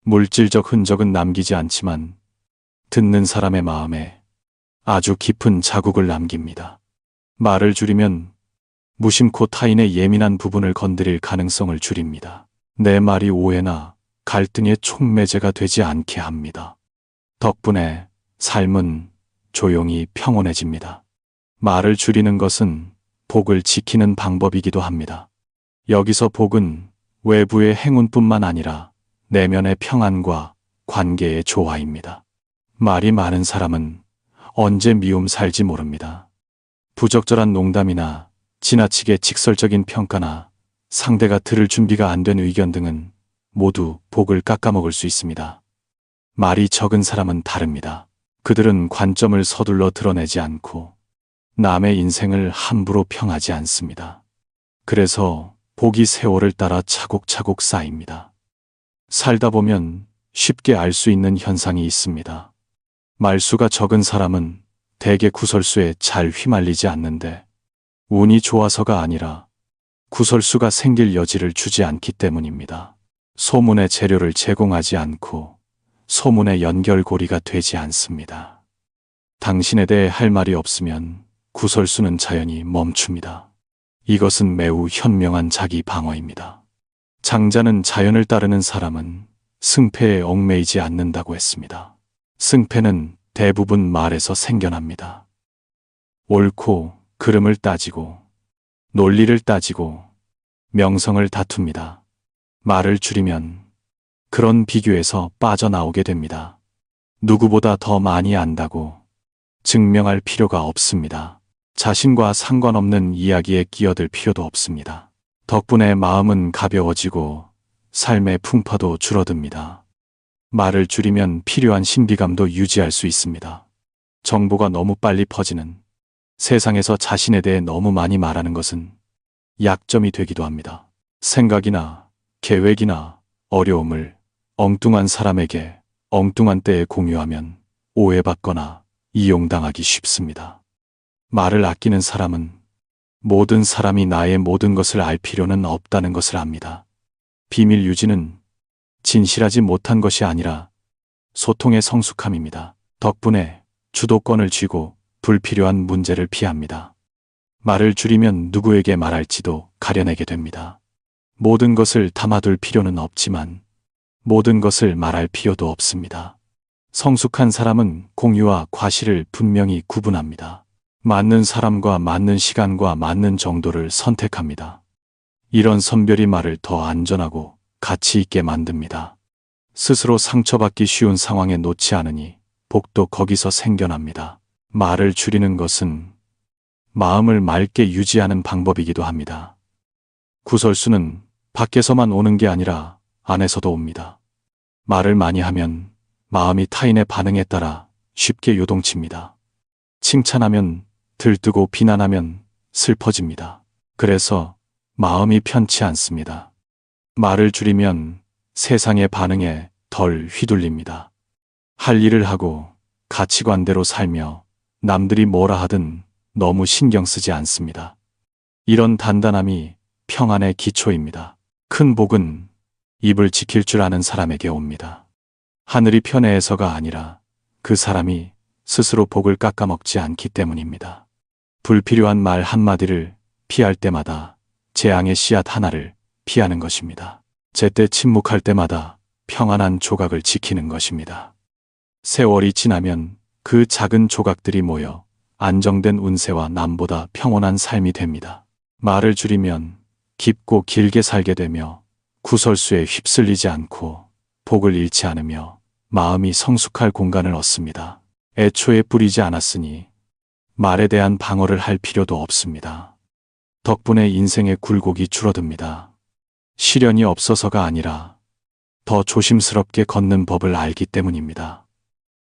물질적 흔적은 남기지 않지만 듣는 사람의 마음에 아주 깊은 자국을 남깁니다. 말을 줄이면 무심코 타인의 예민한 부분을 건드릴 가능성을 줄입니다. 내 말이 오해나 갈등의 촉매제가 되지 않게 합니다. 덕분에 삶은 조용히 평온해집니다. 말을 줄이는 것은 복을 지키는 방법이기도 합니다. 여기서 복은 외부의 행운뿐만 아니라 내면의 평안과 관계의 조화입니다. 말이 많은 사람은 언제 미움 살지 모릅니다. 부적절한 농담이나 지나치게 직설적인 평가나 상대가 들을 준비가 안 된 의견 등은 모두 복을 깎아먹을 수 있습니다. 말이 적은 사람은 다릅니다. 그들은 관점을 서둘러 드러내지 않고 남의 인생을 함부로 평하지 않습니다. 그래서 복이 세월을 따라 차곡차곡 쌓입니다. 살다 보면 쉽게 알 수 있는 현상이 있습니다. 말수가 적은 사람은 대개 구설수에 잘 휘말리지 않는데 운이 좋아서가 아니라 구설수가 생길 여지를 주지 않기 때문입니다. 소문의 재료를 제공하지 않고 소문의 연결고리가 되지 않습니다. 당신에 대해 할 말이 없으면 구설수는 자연히 멈춥니다. 이것은 매우 현명한 자기 방어입니다. 장자는 자연을 따르는 사람은 승패에 얽매이지 않는다고 했습니다. 승패는 대부분 말에서 생겨납니다. 옳고 그름을 따지고 논리를 따지고 명성을 다툽니다. 말을 줄이면 그런 비교에서 빠져나오게 됩니다. 누구보다 더 많이 안다고 증명할 필요가 없습니다. 자신과 상관없는 이야기에 끼어들 필요도 없습니다. 덕분에 마음은 가벼워지고 삶의 풍파도 줄어듭니다. 말을 줄이면 필요한 신비감도 유지할 수 있습니다. 정보가 너무 빨리 퍼지는 세상에서 자신에 대해 너무 많이 말하는 것은 약점이 되기도 합니다. 생각이나 계획이나 어려움을 엉뚱한 사람에게 엉뚱한 때에 공유하면 오해받거나 이용당하기 쉽습니다. 말을 아끼는 사람은 모든 사람이 나의 모든 것을 알 필요는 없다는 것을 압니다. 비밀 유지는 진실하지 못한 것이 아니라 소통의 성숙함입니다. 덕분에 주도권을 쥐고 불필요한 문제를 피합니다. 말을 줄이면 누구에게 말할지도 가려내게 됩니다. 모든 것을 담아둘 필요는 없지만 모든 것을 말할 필요도 없습니다. 성숙한 사람은 공유와 과실을 분명히 구분합니다. 맞는 사람과 맞는 시간과 맞는 정도를 선택합니다. 이런 선별이 말을 더 안전하고 가치 있게 만듭니다. 스스로 상처받기 쉬운 상황에 놓지 않으니 복도 거기서 생겨납니다. 말을 줄이는 것은 마음을 맑게 유지하는 방법이기도 합니다. 구설수는 밖에서만 오는 게 아니라 안에서도 옵니다. 말을 많이 하면 마음이 타인의 반응에 따라 쉽게 요동칩니다. 칭찬하면 들뜨고 비난하면 슬퍼집니다. 그래서 마음이 편치 않습니다. 말을 줄이면 세상의 반응에 덜 휘둘립니다. 할 일을 하고 가치관대로 살며 남들이 뭐라 하든 너무 신경 쓰지 않습니다. 이런 단단함이 평안의 기초입니다. 큰 복은 입을 지킬 줄 아는 사람에게 옵니다. 하늘이 편해해서가 아니라 그 사람이 스스로 복을 깎아먹지 않기 때문입니다. 불필요한 말 한마디를 피할 때마다 재앙의 씨앗 하나를 피하는 것입니다. 제때 침묵할 때마다 평안한 조각을 지키는 것입니다. 세월이 지나면 그 작은 조각들이 모여 안정된 운세와 남보다 평온한 삶이 됩니다. 말을 줄이면 깊고 길게 살게 되며 구설수에 휩쓸리지 않고 복을 잃지 않으며 마음이 성숙할 공간을 얻습니다. 애초에 뿌리지 않았으니 말에 대한 방어를 할 필요도 없습니다. 덕분에 인생의 굴곡이 줄어듭니다. 시련이 없어서가 아니라 더 조심스럽게 걷는 법을 알기 때문입니다.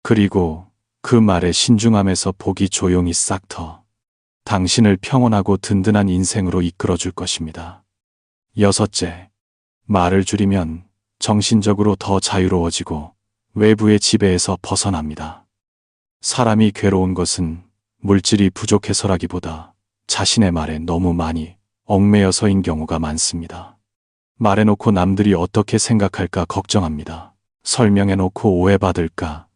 그리고 그 말에 신중함에서 복이 조용히 싹터 당신을 평온하고 든든한 인생으로 이끌어줄 것입니다. 여섯째, 말을 줄이면 정신적으로 더 자유로워지고 외부의 지배에서 벗어납니다. 사람이 괴로운 것은 물질이 부족해서라기보다 자신의 말에 너무 많이 얽매여서인 경우가 많습니다. 말해놓고 남들이 어떻게 생각할까 걱정합니다. 설명해놓고 오해받을까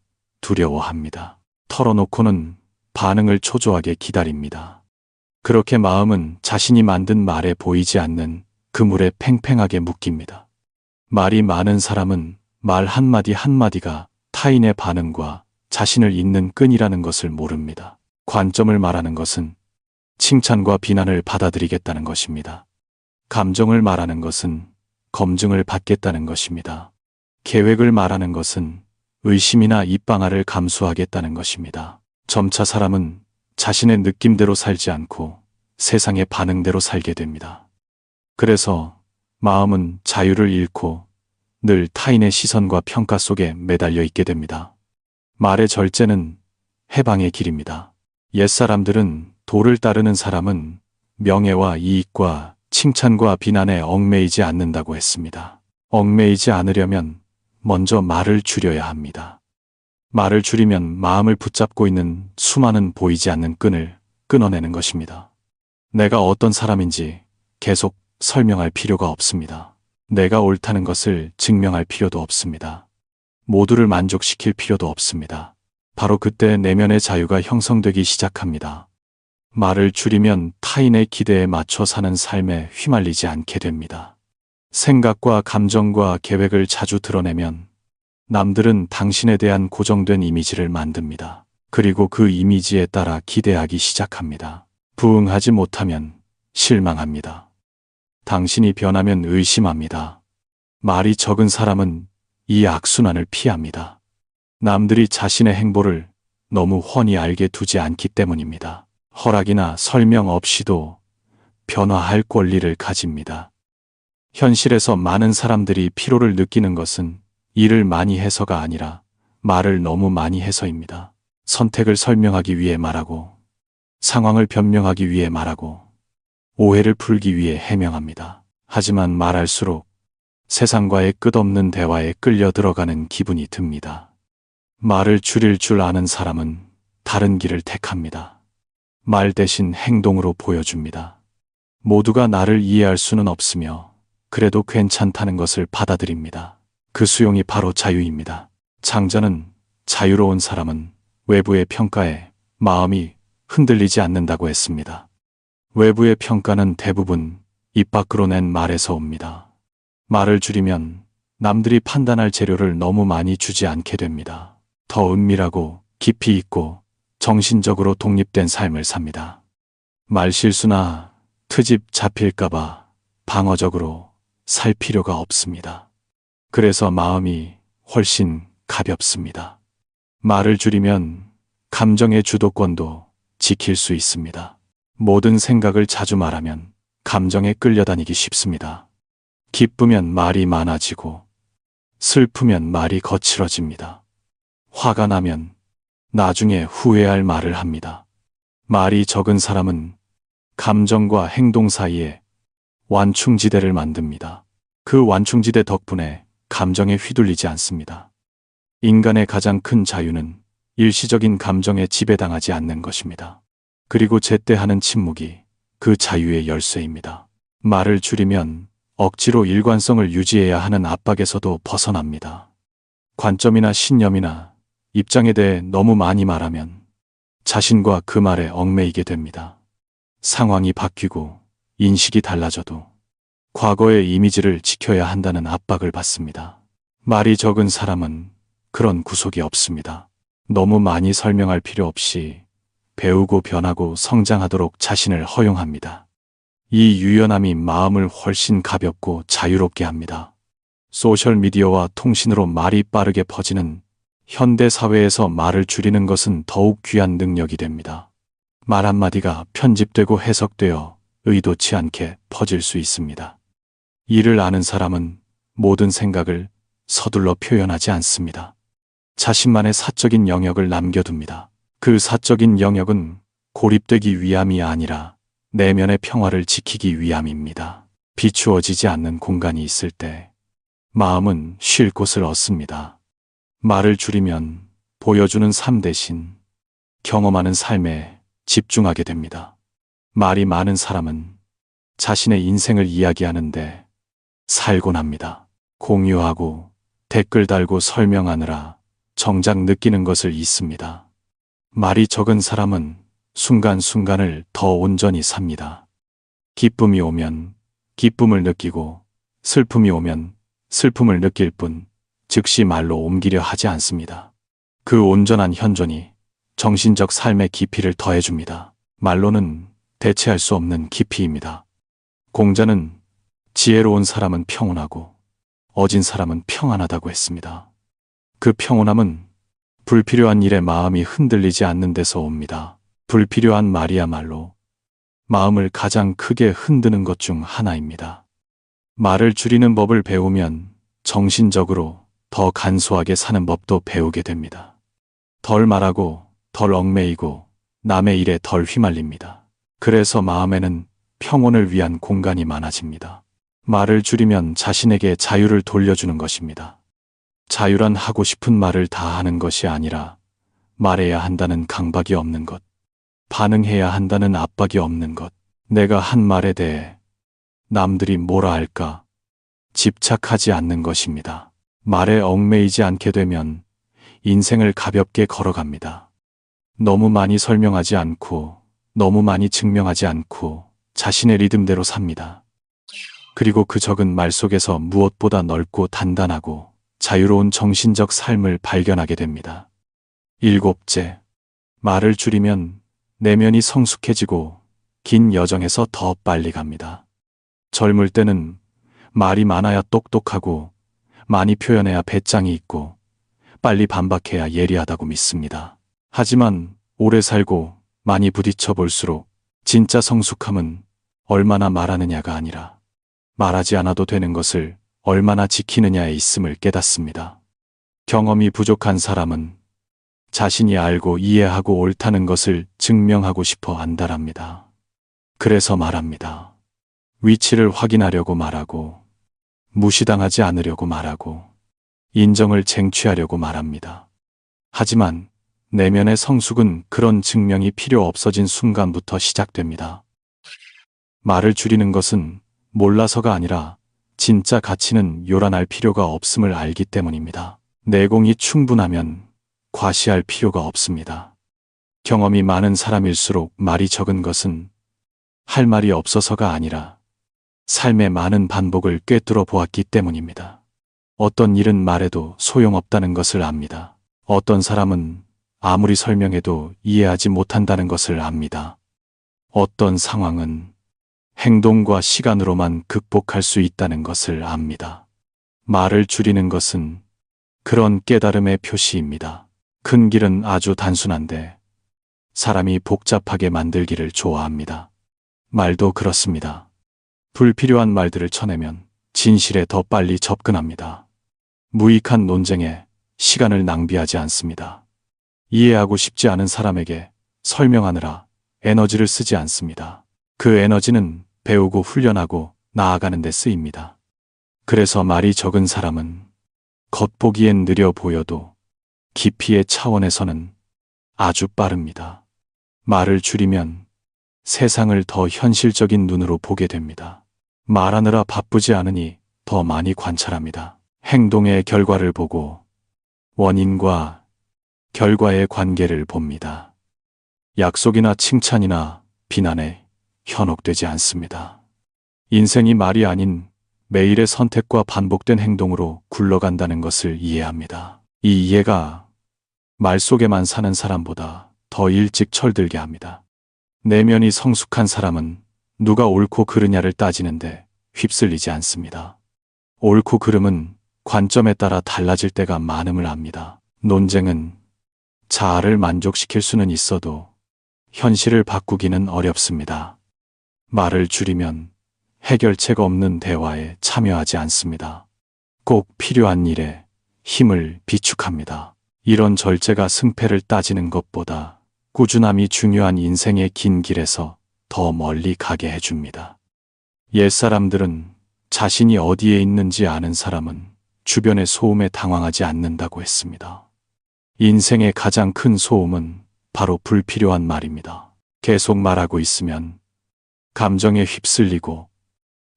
두려워합니다. 털어놓고는 반응을 초조하게 기다립니다. 그렇게 마음은 자신이 만든 말에 보이지 않는 그물에 팽팽하게 묶입니다. 말이 많은 사람은 말 한마디 한마디가 타인의 반응과 자신을 잇는 끈이라는 것을 모릅니다. 관점을 말하는 것은 칭찬과 비난을 받아들이겠다는 것입니다. 감정을 말하는 것은 검증을 받겠다는 것입니다. 계획을 말하는 것은 의심이나 입방아를 감수하겠다는 것입니다. 점차 사람은 자신의 느낌대로 살지 않고 세상의 반응대로 살게 됩니다. 그래서 마음은 자유를 잃고 늘 타인의 시선과 평가 속에 매달려 있게 됩니다. 말의 절제는 해방의 길입니다. 옛사람들은 도를 따르는 사람은 명예와 이익과 칭찬과 비난에 얽매이지 않는다고 했습니다. 얽매이지 않으려면 먼저 말을 줄여야 합니다. 말을 줄이면 마음을 붙잡고 있는 수많은 보이지 않는 끈을 끊어내는 것입니다. 내가 어떤 사람인지 계속 설명할 필요가 없습니다. 내가 옳다는 것을 증명할 필요도 없습니다. 모두를 만족시킬 필요도 없습니다. 바로 그때 내면의 자유가 형성되기 시작합니다. 말을 줄이면 타인의 기대에 맞춰 사는 삶에 휘말리지 않게 됩니다. 생각과 감정과 계획을 자주 드러내면 남들은 당신에 대한 고정된 이미지를 만듭니다. 그리고 그 이미지에 따라 기대하기 시작합니다. 부응하지 못하면 실망합니다. 당신이 변하면 의심합니다. 말이 적은 사람은 이 악순환을 피합니다. 남들이 자신의 행보를 너무 훤히 알게 두지 않기 때문입니다. 허락이나 설명 없이도 변화할 권리를 가집니다. 현실에서 많은 사람들이 피로를 느끼는 것은 일을 많이 해서가 아니라 말을 너무 많이 해서입니다. 선택을 설명하기 위해 말하고, 상황을 변명하기 위해 말하고, 오해를 풀기 위해 해명합니다. 하지만 말할수록 세상과의 끝없는 대화에 끌려 들어가는 기분이 듭니다. 말을 줄일 줄 아는 사람은 다른 길을 택합니다. 말 대신 행동으로 보여줍니다. 모두가 나를 이해할 수는 없으며 그래도 괜찮다는 것을 받아들입니다. 그 수용이 바로 자유입니다. 장자는 자유로운 사람은 외부의 평가에 마음이 흔들리지 않는다고 했습니다. 외부의 평가는 대부분 입 밖으로 낸 말에서 옵니다. 말을 줄이면 남들이 판단할 재료를 너무 많이 주지 않게 됩니다. 더 은밀하고 깊이 있고 정신적으로 독립된 삶을 삽니다. 말실수나 트집 잡힐까봐 방어적으로 살 필요가 없습니다. 그래서 마음이 훨씬 가볍습니다. 말을 줄이면 감정의 주도권도 지킬 수 있습니다. 모든 생각을 자주 말하면 감정에 끌려다니기 쉽습니다. 기쁘면 말이 많아지고 슬프면 말이 거칠어집니다. 화가 나면 나중에 후회할 말을 합니다. 말이 적은 사람은 감정과 행동 사이에 완충지대를 만듭니다. 그 완충지대 덕분에 감정에 휘둘리지 않습니다. 인간의 가장 큰 자유는 일시적인 감정에 지배당하지 않는 것입니다. 그리고 제때하는 침묵이 그 자유의 열쇠입니다. 말을 줄이면 억지로 일관성을 유지해야 하는 압박에서도 벗어납니다. 관점이나 신념이나 입장에 대해 너무 많이 말하면 자신과 그 말에 얽매이게 됩니다. 상황이 바뀌고 인식이 달라져도 과거의 이미지를 지켜야 한다는 압박을 받습니다. 말이 적은 사람은 그런 구속이 없습니다. 너무 많이 설명할 필요 없이 배우고 변하고 성장하도록 자신을 허용합니다. 이 유연함이 마음을 훨씬 가볍고 자유롭게 합니다. 소셜미디어와 통신으로 말이 빠르게 퍼지는 현대 사회에서 말을 줄이는 것은 더욱 귀한 능력이 됩니다. 말 한마디가 편집되고 해석되어 의도치 않게 퍼질 수 있습니다. 이를 아는 사람은 모든 생각을 서둘러 표현하지 않습니다. 자신만의 사적인 영역을 남겨둡니다. 그 사적인 영역은 고립되기 위함이 아니라 내면의 평화를 지키기 위함입니다. 비추어지지 않는 공간이 있을 때 마음은 쉴 곳을 얻습니다. 말을 줄이면 보여주는 삶 대신 경험하는 삶에 집중하게 됩니다. 말이 많은 사람은 자신의 인생을 이야기하는데 살곤 합니다. 공유하고 댓글 달고 설명하느라 정작 느끼는 것을 잊습니다. 말이 적은 사람은 순간순간을 더 온전히 삽니다. 기쁨이 오면 기쁨을 느끼고 슬픔이 오면 슬픔을 느낄 뿐 즉시 말로 옮기려 하지 않습니다. 그 온전한 현존이 정신적 삶의 깊이를 더해줍니다. 말로는 대체할 수 없는 깊이입니다. 공자는 지혜로운 사람은 평온하고 어진 사람은 평안하다고 했습니다. 그 평온함은 불필요한 일에 마음이 흔들리지 않는 데서 옵니다. 불필요한 말이야말로 마음을 가장 크게 흔드는 것 중 하나입니다. 말을 줄이는 법을 배우면 정신적으로 더 간소하게 사는 법도 배우게 됩니다. 덜 말하고 덜 얽매이고 남의 일에 덜 휘말립니다. 그래서 마음에는 평온을 위한 공간이 많아집니다. 말을 줄이면 자신에게 자유를 돌려주는 것입니다. 자유란 하고 싶은 말을 다 하는 것이 아니라 말해야 한다는 강박이 없는 것, 반응해야 한다는 압박이 없는 것, 내가 한 말에 대해 남들이 뭐라 할까 집착하지 않는 것입니다. 말에 얽매이지 않게 되면 인생을 가볍게 걸어갑니다. 너무 많이 설명하지 않고 너무 많이 증명하지 않고 자신의 리듬대로 삽니다. 그리고 그 적은 말 속에서 무엇보다 넓고 단단하고 자유로운 정신적 삶을 발견하게 됩니다. 7째, 말을 줄이면 내면이 성숙해지고 긴 여정에서 더 빨리 갑니다. 젊을 때는 말이 많아야 똑똑하고 많이 표현해야 배짱이 있고 빨리 반박해야 예리하다고 믿습니다. 하지만 오래 살고 많이 부딪혀 볼수록 진짜 성숙함은 얼마나 말하느냐가 아니라 말하지 않아도 되는 것을 얼마나 지키느냐에 있음을 깨닫습니다. 경험이 부족한 사람은 자신이 알고 이해하고 옳다는 것을 증명하고 싶어 안달합니다. 그래서 말합니다. 위치를 확인하려고 말하고, 무시당하지 않으려고 말하고, 인정을 쟁취하려고 말합니다. 하지만 내면의 성숙은 그런 증명이 필요 없어진 순간부터 시작됩니다. 말을 줄이는 것은 몰라서가 아니라 진짜 가치는 요란할 필요가 없음을 알기 때문입니다. 내공이 충분하면 과시할 필요가 없습니다. 경험이 많은 사람일수록 말이 적은 것은 할 말이 없어서가 아니라 삶의 많은 반복을 꿰뚫어 보았기 때문입니다. 어떤 일은 말해도 소용없다는 것을 압니다. 어떤 사람은 아무리 설명해도 이해하지 못한다는 것을 압니다. 어떤 상황은 행동과 시간으로만 극복할 수 있다는 것을 압니다. 말을 줄이는 것은 그런 깨달음의 표시입니다. 큰 길은 아주 단순한데 사람이 복잡하게 만들기를 좋아합니다. 말도 그렇습니다. 불필요한 말들을 쳐내면 진실에 더 빨리 접근합니다. 무익한 논쟁에 시간을 낭비하지 않습니다. 이해하고 싶지 않은 사람에게 설명하느라 에너지를 쓰지 않습니다. 그 에너지는 배우고 훈련하고 나아가는 데 쓰입니다. 그래서 말이 적은 사람은 겉보기엔 느려 보여도 깊이의 차원에서는 아주 빠릅니다. 말을 줄이면 세상을 더 현실적인 눈으로 보게 됩니다. 말하느라 바쁘지 않으니 더 많이 관찰합니다. 행동의 결과를 보고 원인과 결과의 관계를 봅니다. 약속이나 칭찬이나 비난에 현혹되지 않습니다. 인생이 말이 아닌 매일의 선택과 반복된 행동으로 굴러간다는 것을 이해합니다. 이 이해가 말 속에만 사는 사람보다 더 일찍 철들게 합니다. 내면이 성숙한 사람은 누가 옳고 그르냐를 따지는데 휩쓸리지 않습니다. 옳고 그름은 관점에 따라 달라질 때가 많음을 압니다. 논쟁은 자아를 만족시킬 수는 있어도 현실을 바꾸기는 어렵습니다. 말을 줄이면 해결책 없는 대화에 참여하지 않습니다. 꼭 필요한 일에 힘을 비축합니다. 이런 절제가 승패를 따지는 것보다 꾸준함이 중요한 인생의 긴 길에서 더 멀리 가게 해줍니다. 옛사람들은 자신이 어디에 있는지 아는 사람은 주변의 소음에 당황하지 않는다고 했습니다. 인생의 가장 큰 소음은 바로 불필요한 말입니다. 계속 말하고 있으면 감정에 휩쓸리고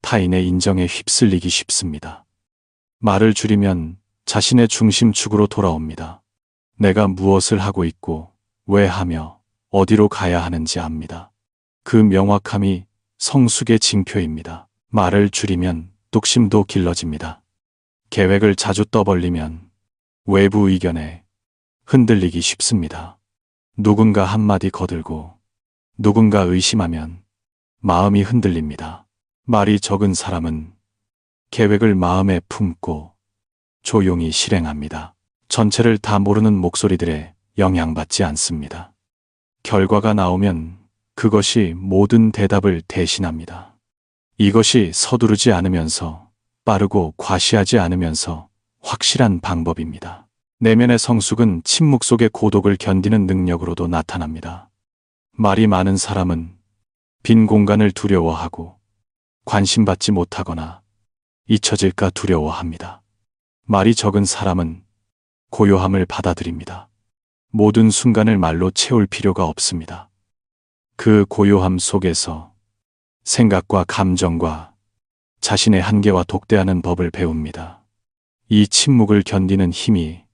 타인의 인정에 휩쓸리기 쉽습니다. 말을 줄이면 자신의 중심축으로 돌아옵니다. 내가 무엇을 하고 있고 왜 하며 어디로 가야 하는지 압니다. 그 명확함이 성숙의 징표입니다. 말을 줄이면 뚝심도 길러집니다. 계획을 자주 떠벌리면 외부 의견에 흔들리기 쉽습니다. 누군가 한마디 거들고 누군가 의심하면 마음이 흔들립니다. 말이 적은 사람은 계획을 마음에 품고 조용히 실행합니다. 전체를 다 모르는 목소리들에 영향받지 않습니다. 결과가 나오면 그것이 모든 대답을 대신합니다. 이것이 서두르지 않으면서 빠르고 과시하지 않으면서 확실한 방법입니다. 내면의 성숙은 침묵 속의 고독을 견디는 능력으로도 나타납니다. 말이 많은 사람은 빈 공간을 두려워하고 관심받지 못하거나 잊혀질까 두려워합니다. 말이 적은 사람은 고요함을 받아들입니다. 모든 순간을 말로 채울 필요가 없습니다. 그 고요함 속에서 생각과 감정과 자신의 한계와 독대하는 법을 배웁니다. 이 침묵을 견디는 힘이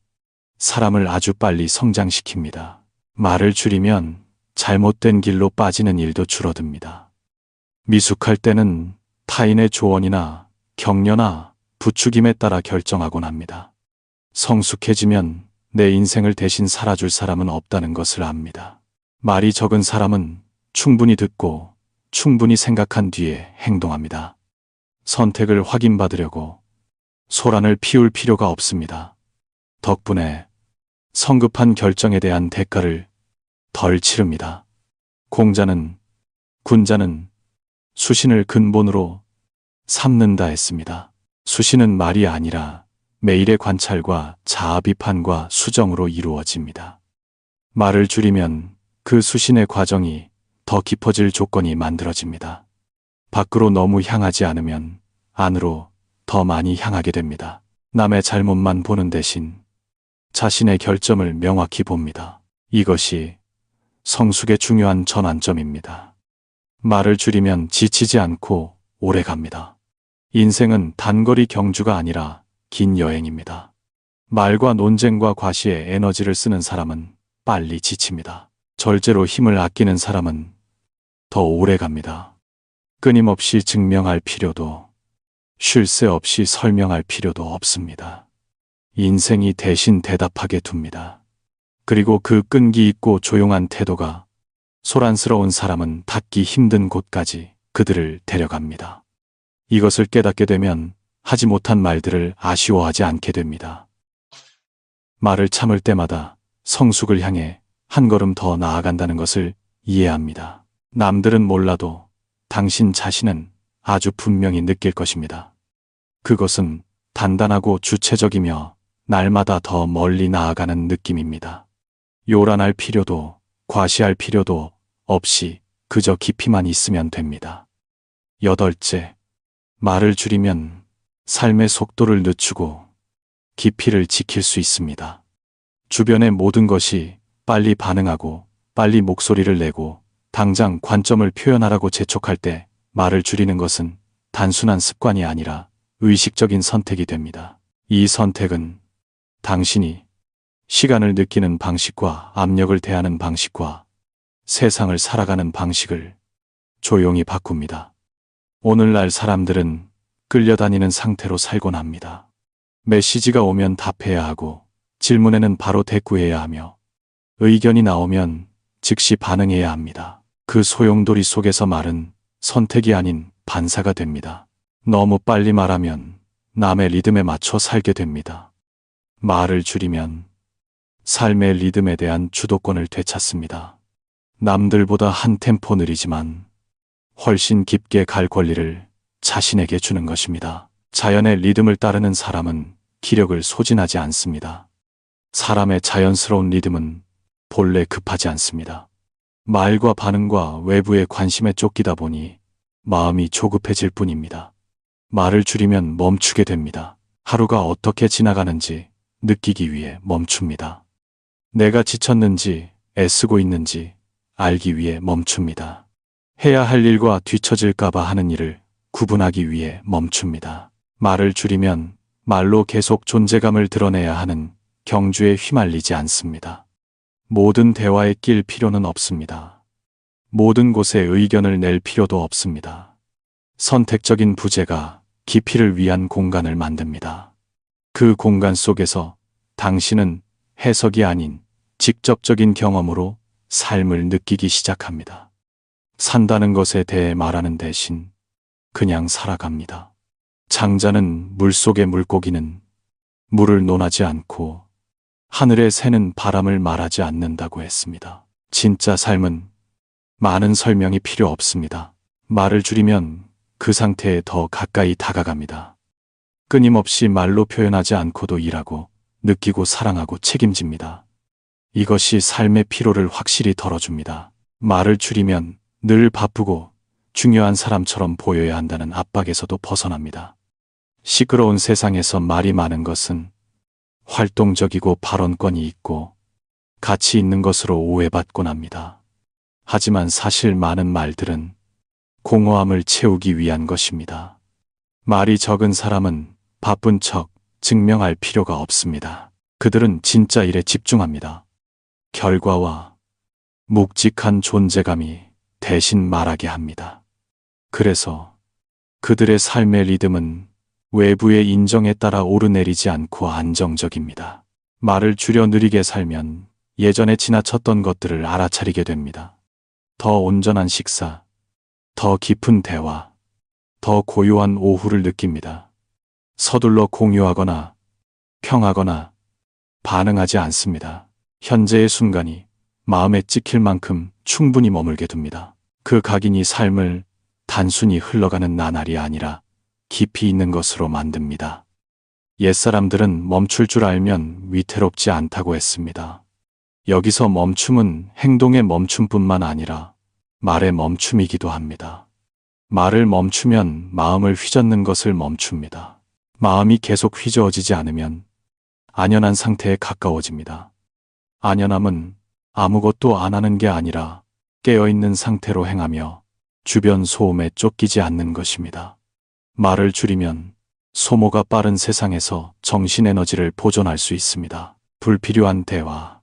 사람을 아주 빨리 성장시킵니다. 말을 줄이면 잘못된 길로 빠지는 일도 줄어듭니다. 미숙할 때는 타인의 조언이나 격려나 부추김에 따라 결정하곤 합니다. 성숙해지면 내 인생을 대신 살아줄 사람은 없다는 것을 압니다. 말이 적은 사람은 충분히 듣고 충분히 생각한 뒤에 행동합니다. 선택을 확인받으려고 소란을 피울 필요가 없습니다. 덕분에 성급한 결정에 대한 대가를 덜 치릅니다. 공자는 군자는 수신을 근본으로 삼는다 했습니다. 수신은 말이 아니라 매일의 관찰과 자아 비판과 수정으로 이루어집니다. 말을 줄이면 그 수신의 과정이 더 깊어질 조건이 만들어집니다. 밖으로 너무 향하지 않으면 안으로 더 많이 향하게 됩니다. 남의 잘못만 보는 대신 자신의 결점을 명확히 봅니다. 이것이 성숙의 중요한 전환점입니다. 말을 줄이면 지치지 않고 오래 갑니다. 인생은 단거리 경주가 아니라 긴 여행입니다. 말과 논쟁과 과시에 에너지를 쓰는 사람은 빨리 지칩니다. 절제로 힘을 아끼는 사람은 더 오래 갑니다. 끊임없이 증명할 필요도 쉴 새 없이 설명할 필요도 없습니다. 인생이 대신 대답하게 둡니다. 그리고 그 끈기 있고 조용한 태도가 소란스러운 사람은 닿기 힘든 곳까지 그들을 데려갑니다. 이것을 깨닫게 되면 하지 못한 말들을 아쉬워하지 않게 됩니다. 말을 참을 때마다 성숙을 향해 한 걸음 더 나아간다는 것을 이해합니다. 남들은 몰라도 당신 자신은 아주 분명히 느낄 것입니다. 그것은 단단하고 주체적이며 날마다 더 멀리 나아가는 느낌입니다. 요란할 필요도 과시할 필요도 없이 그저 깊이만 있으면 됩니다. 8째, 말을 줄이면 삶의 속도를 늦추고 깊이를 지킬 수 있습니다. 주변의 모든 것이 빨리 반응하고 빨리 목소리를 내고 당장 관점을 표현하라고 재촉할 때 말을 줄이는 것은 단순한 습관이 아니라 의식적인 선택이 됩니다. 이 선택은 당신이 시간을 느끼는 방식과 압력을 대하는 방식과 세상을 살아가는 방식을 조용히 바꿉니다. 오늘날 사람들은 끌려다니는 상태로 살곤 합니다. 메시지가 오면 답해야 하고 질문에는 바로 대꾸해야 하며 의견이 나오면 즉시 반응해야 합니다. 그 소용돌이 속에서 말은 선택이 아닌 반사가 됩니다. 너무 빨리 말하면 남의 리듬에 맞춰 살게 됩니다. 말을 줄이면 삶의 리듬에 대한 주도권을 되찾습니다. 남들보다 한 템포 느리지만 훨씬 깊게 갈 권리를 자신에게 주는 것입니다. 자연의 리듬을 따르는 사람은 기력을 소진하지 않습니다. 사람의 자연스러운 리듬은 본래 급하지 않습니다. 말과 반응과 외부의 관심에 쫓기다 보니 마음이 조급해질 뿐입니다. 말을 줄이면 멈추게 됩니다. 하루가 어떻게 지나가는지 느끼기 위해 멈춥니다. 내가 지쳤는지 애쓰고 있는지 알기 위해 멈춥니다. 해야 할 일과 뒤처질까봐 하는 일을 구분하기 위해 멈춥니다. 말을 줄이면 말로 계속 존재감을 드러내야 하는 경주에 휘말리지 않습니다. 모든 대화에 낄 필요는 없습니다. 모든 곳에 의견을 낼 필요도 없습니다. 선택적인 부재가 깊이를 위한 공간을 만듭니다. 그 공간 속에서 당신은 해석이 아닌 직접적인 경험으로 삶을 느끼기 시작합니다. 산다는 것에 대해 말하는 대신 그냥 살아갑니다. 장자는 물속의 물고기는 물을 논하지 않고 하늘에 새는 바람을 말하지 않는다고 했습니다. 진짜 삶은 많은 설명이 필요 없습니다. 말을 줄이면 그 상태에 더 가까이 다가갑니다. 끊임없이 말로 표현하지 않고도 일하고 느끼고 사랑하고 책임집니다. 이것이 삶의 피로를 확실히 덜어줍니다. 말을 줄이면 늘 바쁘고 중요한 사람처럼 보여야 한다는 압박에서도 벗어납니다. 시끄러운 세상에서 말이 많은 것은 활동적이고 발언권이 있고 가치 있는 것으로 오해받곤 합니다. 하지만 사실 많은 말들은 공허함을 채우기 위한 것입니다. 말이 적은 사람은 바쁜 척 증명할 필요가 없습니다. 그들은 진짜 일에 집중합니다. 결과와 묵직한 존재감이 대신 말하게 합니다. 그래서 그들의 삶의 리듬은 외부의 인정에 따라 오르내리지 않고 안정적입니다. 말을 줄여 느리게 살면 예전에 지나쳤던 것들을 알아차리게 됩니다. 더 온전한 식사, 더 깊은 대화, 더 고요한 오후를 느낍니다. 서둘러 공유하거나 평하거나 반응하지 않습니다. 현재의 순간이 마음에 찍힐 만큼 충분히 머물게 둡니다. 그 각인이 삶을 단순히 흘러가는 나날이 아니라 깊이 있는 것으로 만듭니다. 옛사람들은 멈출 줄 알면 위태롭지 않다고 했습니다. 여기서 멈춤은 행동의 멈춤뿐만 아니라 말의 멈춤이기도 합니다. 말을 멈추면 마음을 휘젓는 것을 멈춥니다. 마음이 계속 휘저어지지 않으면 안연한 상태에 가까워집니다. 안연함은 아무것도 안 하는 게 아니라 깨어있는 상태로 행하며 주변 소음에 쫓기지 않는 것입니다. 말을 줄이면 소모가 빠른 세상에서 정신 에너지를 보존할 수 있습니다. 불필요한 대화,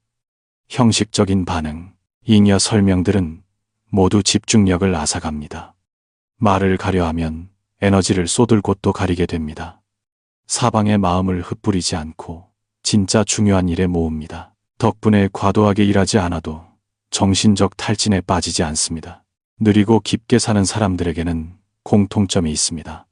형식적인 반응, 잉여 설명들은 모두 집중력을 앗아갑니다. 말을 가려하면 에너지를 쏟을 곳도 가리게 됩니다. 사방의 마음을 흩뿌리지 않고 진짜 중요한 일에 모읍니다. 덕분에 과도하게 일하지 않아도 정신적 탈진에 빠지지 않습니다. 느리고 깊게 사는 사람들에게는 공통점이 있습니다.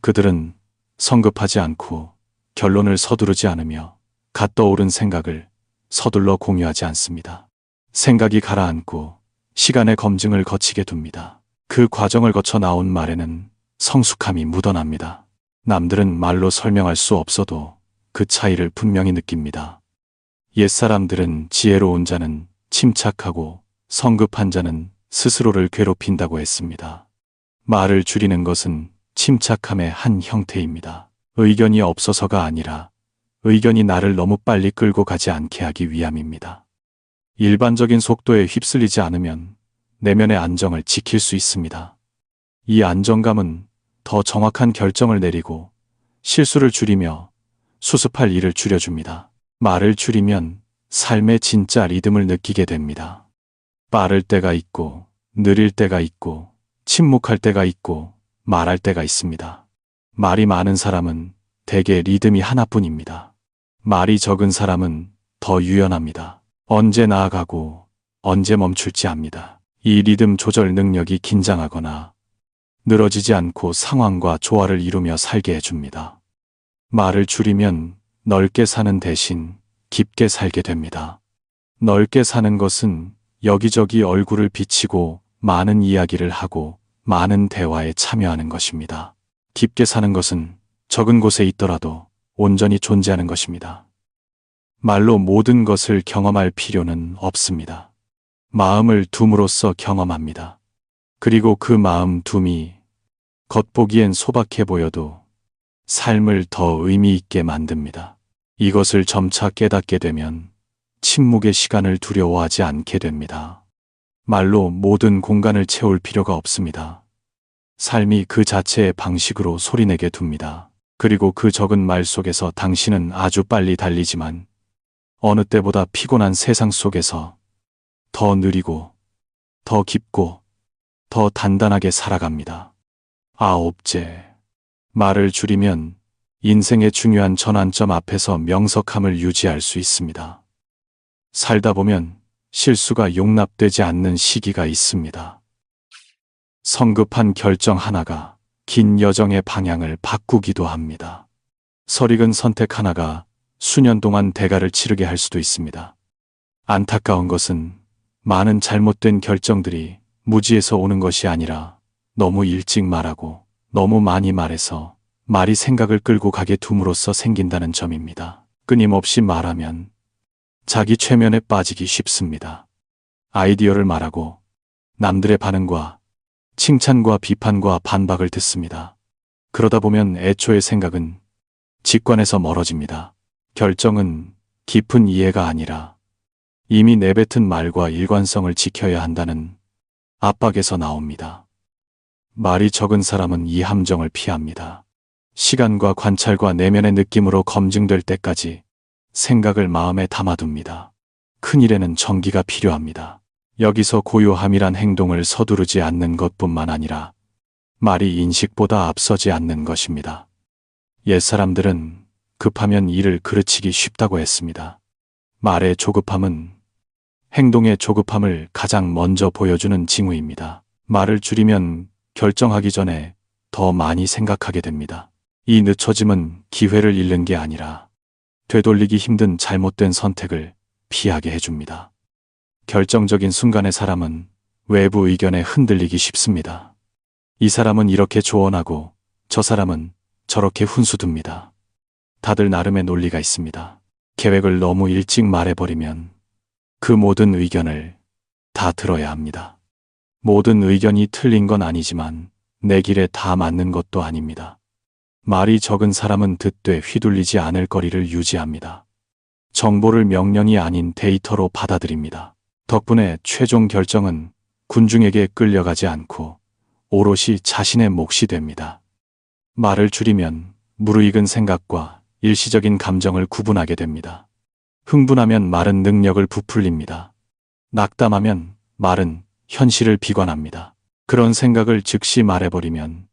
그들은 성급하지 않고 결론을 서두르지 않으며 갓 떠오른 생각을 서둘러 공유하지 않습니다. 생각이 가라앉고 시간의 검증을 거치게 둡니다. 그 과정을 거쳐 나온 말에는 성숙함이 묻어납니다. 남들은 말로 설명할 수 없어도 그 차이를 분명히 느낍니다. 옛사람들은 지혜로운 자는 침착하고 성급한 자는 스스로를 괴롭힌다고 했습니다. 말을 줄이는 것은 침착함의 한 형태입니다. 의견이 없어서가 아니라 의견이 나를 너무 빨리 끌고 가지 않게 하기 위함입니다. 일반적인 속도에 휩쓸리지 않으면 내면의 안정을 지킬 수 있습니다. 이 안정감은 더 정확한 결정을 내리고 실수를 줄이며 수습할 일을 줄여줍니다. 말을 줄이면 삶의 진짜 리듬을 느끼게 됩니다. 빠를 때가 있고, 느릴 때가 있고, 침묵할 때가 있고, 말할 때가 있습니다. 말이 많은 사람은 대개 리듬이 하나뿐입니다. 말이 적은 사람은 더 유연합니다. 언제 나아가고 언제 멈출지 압니다. 이 리듬 조절 능력이 긴장하거나 늘어지지 않고 상황과 조화를 이루며 살게 해줍니다. 말을 줄이면 넓게 사는 대신 깊게 살게 됩니다. 넓게 사는 것은 여기저기 얼굴을 비치고 많은 이야기를 하고 많은 대화에 참여하는 것입니다. 깊게 사는 것은 적은 곳에 있더라도 온전히 존재하는 것입니다. 말로 모든 것을 경험할 필요는 없습니다. 마음을 둠으로써 경험합니다. 그리고 그 마음 둠이 겉보기엔 소박해 보여도 삶을 더 의미 있게 만듭니다. 이것을 점차 깨닫게 되면 침묵의 시간을 두려워하지 않게 됩니다. 말로 모든 공간을 채울 필요가 없습니다. 삶이 그 자체의 방식으로 소리내게 둡니다. 그리고 그 적은 말 속에서 당신은 아주 빨리 달리지만 어느 때보다 피곤한 세상 속에서 더 느리고 더 깊고 더 단단하게 살아갑니다. 아홉째, 말을 줄이면 인생의 중요한 전환점 앞에서 명석함을 유지할 수 있습니다. 살다 보면 실수가 용납되지 않는 시기가 있습니다. 성급한 결정 하나가 긴 여정의 방향을 바꾸기도 합니다. 설익은 선택 하나가 수년 동안 대가를 치르게 할 수도 있습니다. 안타까운 것은 많은 잘못된 결정들이 무지에서 오는 것이 아니라 너무 일찍 말하고 너무 많이 말해서 말이 생각을 끌고 가게 둠으로써 생긴다는 점입니다. 끊임없이 말하면 자기 최면에 빠지기 쉽습니다. 아이디어를 말하고 남들의 반응과 칭찬과 비판과 반박을 듣습니다. 그러다 보면 애초의 생각은 직관에서 멀어집니다. 결정은 깊은 이해가 아니라 이미 내뱉은 말과 일관성을 지켜야 한다는 압박에서 나옵니다. 말이 적은 사람은 이 함정을 피합니다. 시간과 관찰과 내면의 느낌으로 검증될 때까지 생각을 마음에 담아둡니다. 큰일에는 정기가 필요합니다. 여기서 고요함이란 행동을 서두르지 않는 것뿐만 아니라 말이 인식보다 앞서지 않는 것입니다. 옛사람들은 급하면 일을 그르치기 쉽다고 했습니다. 말의 조급함은 행동의 조급함을 가장 먼저 보여주는 징후입니다. 말을 줄이면 결정하기 전에 더 많이 생각하게 됩니다. 이 늦춰짐은 기회를 잃는 게 아니라 되돌리기 힘든 잘못된 선택을 피하게 해줍니다. 결정적인 순간의 사람은 외부 의견에 흔들리기 쉽습니다. 이 사람은 이렇게 조언하고 저 사람은 저렇게 훈수둡니다. 다들 나름의 논리가 있습니다. 계획을 너무 일찍 말해버리면 그 모든 의견을 다 들어야 합니다. 모든 의견이 틀린 건 아니지만 내 길에 다 맞는 것도 아닙니다. 말이 적은 사람은 듣되 휘둘리지 않을 거리를 유지합니다. 정보를 명령이 아닌 데이터로 받아들입니다. 덕분에 최종 결정은 군중에게 끌려가지 않고 오롯이 자신의 몫이 됩니다. 말을 줄이면 무르익은 생각과 일시적인 감정을 구분하게 됩니다. 흥분하면 말은 능력을 부풀립니다. 낙담하면 말은 현실을 비관합니다. 그런 생각을 즉시 말해버리면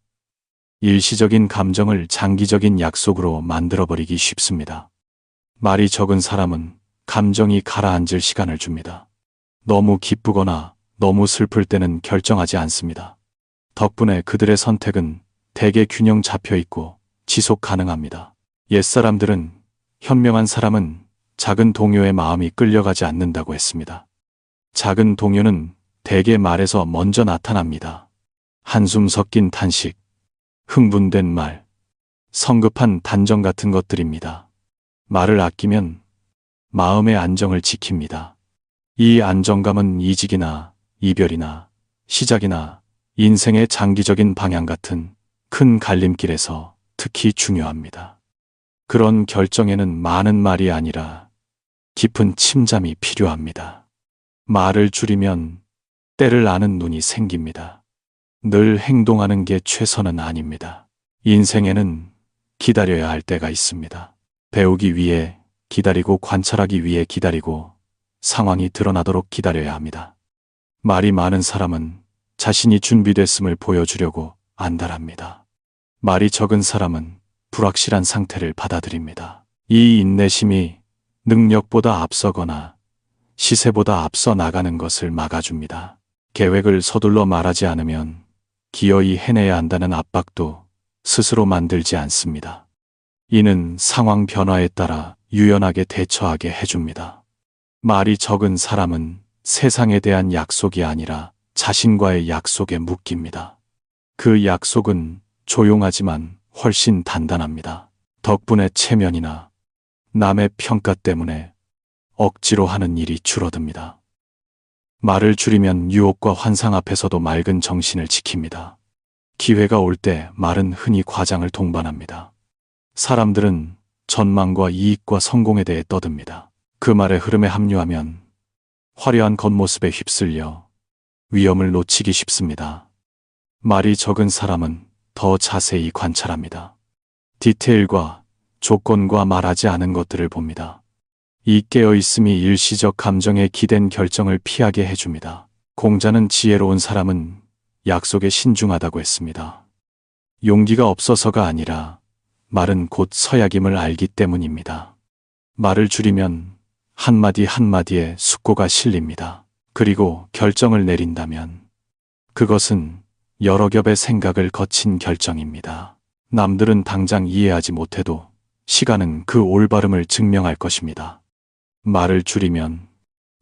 일시적인 감정을 장기적인 약속으로 만들어버리기 쉽습니다. 말이 적은 사람은 감정이 가라앉을 시간을 줍니다. 너무 기쁘거나 너무 슬플 때는 결정하지 않습니다. 덕분에 그들의 선택은 대개 균형 잡혀 있고 지속 가능합니다. 옛사람들은 현명한 사람은 작은 동요의 마음이 끌려가지 않는다고 했습니다. 작은 동요는 대개 말에서 먼저 나타납니다. 한숨 섞인 탄식, 흥분된 말, 성급한 단정 같은 것들입니다. 말을 아끼면 마음의 안정을 지킵니다. 이 안정감은 이직이나 이별이나 시작이나 인생의 장기적인 방향 같은 큰 갈림길에서 특히 중요합니다. 그런 결정에는 많은 말이 아니라 깊은 침잠이 필요합니다. 말을 줄이면 때를 아는 눈이 생깁니다. 늘 행동하는 게 최선은 아닙니다. 인생에는 기다려야 할 때가 있습니다. 배우기 위해 기다리고 관찰하기 위해 기다리고 상황이 드러나도록 기다려야 합니다. 말이 많은 사람은 자신이 준비됐음을 보여주려고 안달합니다. 말이 적은 사람은 불확실한 상태를 받아들입니다. 이 인내심이 능력보다 앞서거나 시세보다 앞서 나가는 것을 막아줍니다. 계획을 서둘러 말하지 않으면 기어이 해내야 한다는 압박도 스스로 만들지 않습니다. 이는 상황 변화에 따라 유연하게 대처하게 해줍니다. 말이 적은 사람은 세상에 대한 약속이 아니라 자신과의 약속에 묶입니다. 그 약속은 조용하지만 훨씬 단단합니다. 덕분에 체면이나 남의 평가 때문에 억지로 하는 일이 줄어듭니다. 말을 줄이면 유혹과 환상 앞에서도 맑은 정신을 지킵니다. 기회가 올 때 말은 흔히 과장을 동반합니다. 사람들은 전망과 이익과 성공에 대해 떠듭니다. 그 말의 흐름에 합류하면 화려한 겉모습에 휩쓸려 위험을 놓치기 쉽습니다. 말이 적은 사람은 더 자세히 관찰합니다. 디테일과 조건과 말하지 않은 것들을 봅니다. 이 깨어있음이 일시적 감정에 기댄 결정을 피하게 해줍니다. 공자는 지혜로운 사람은 약속에 신중하다고 했습니다. 용기가 없어서가 아니라 말은 곧 서약임을 알기 때문입니다. 말을 줄이면 한마디 한마디에 숙고가 실립니다. 그리고 결정을 내린다면 그것은 여러 겹의 생각을 거친 결정입니다. 남들은 당장 이해하지 못해도 시간은 그 올바름을 증명할 것입니다. 말을 줄이면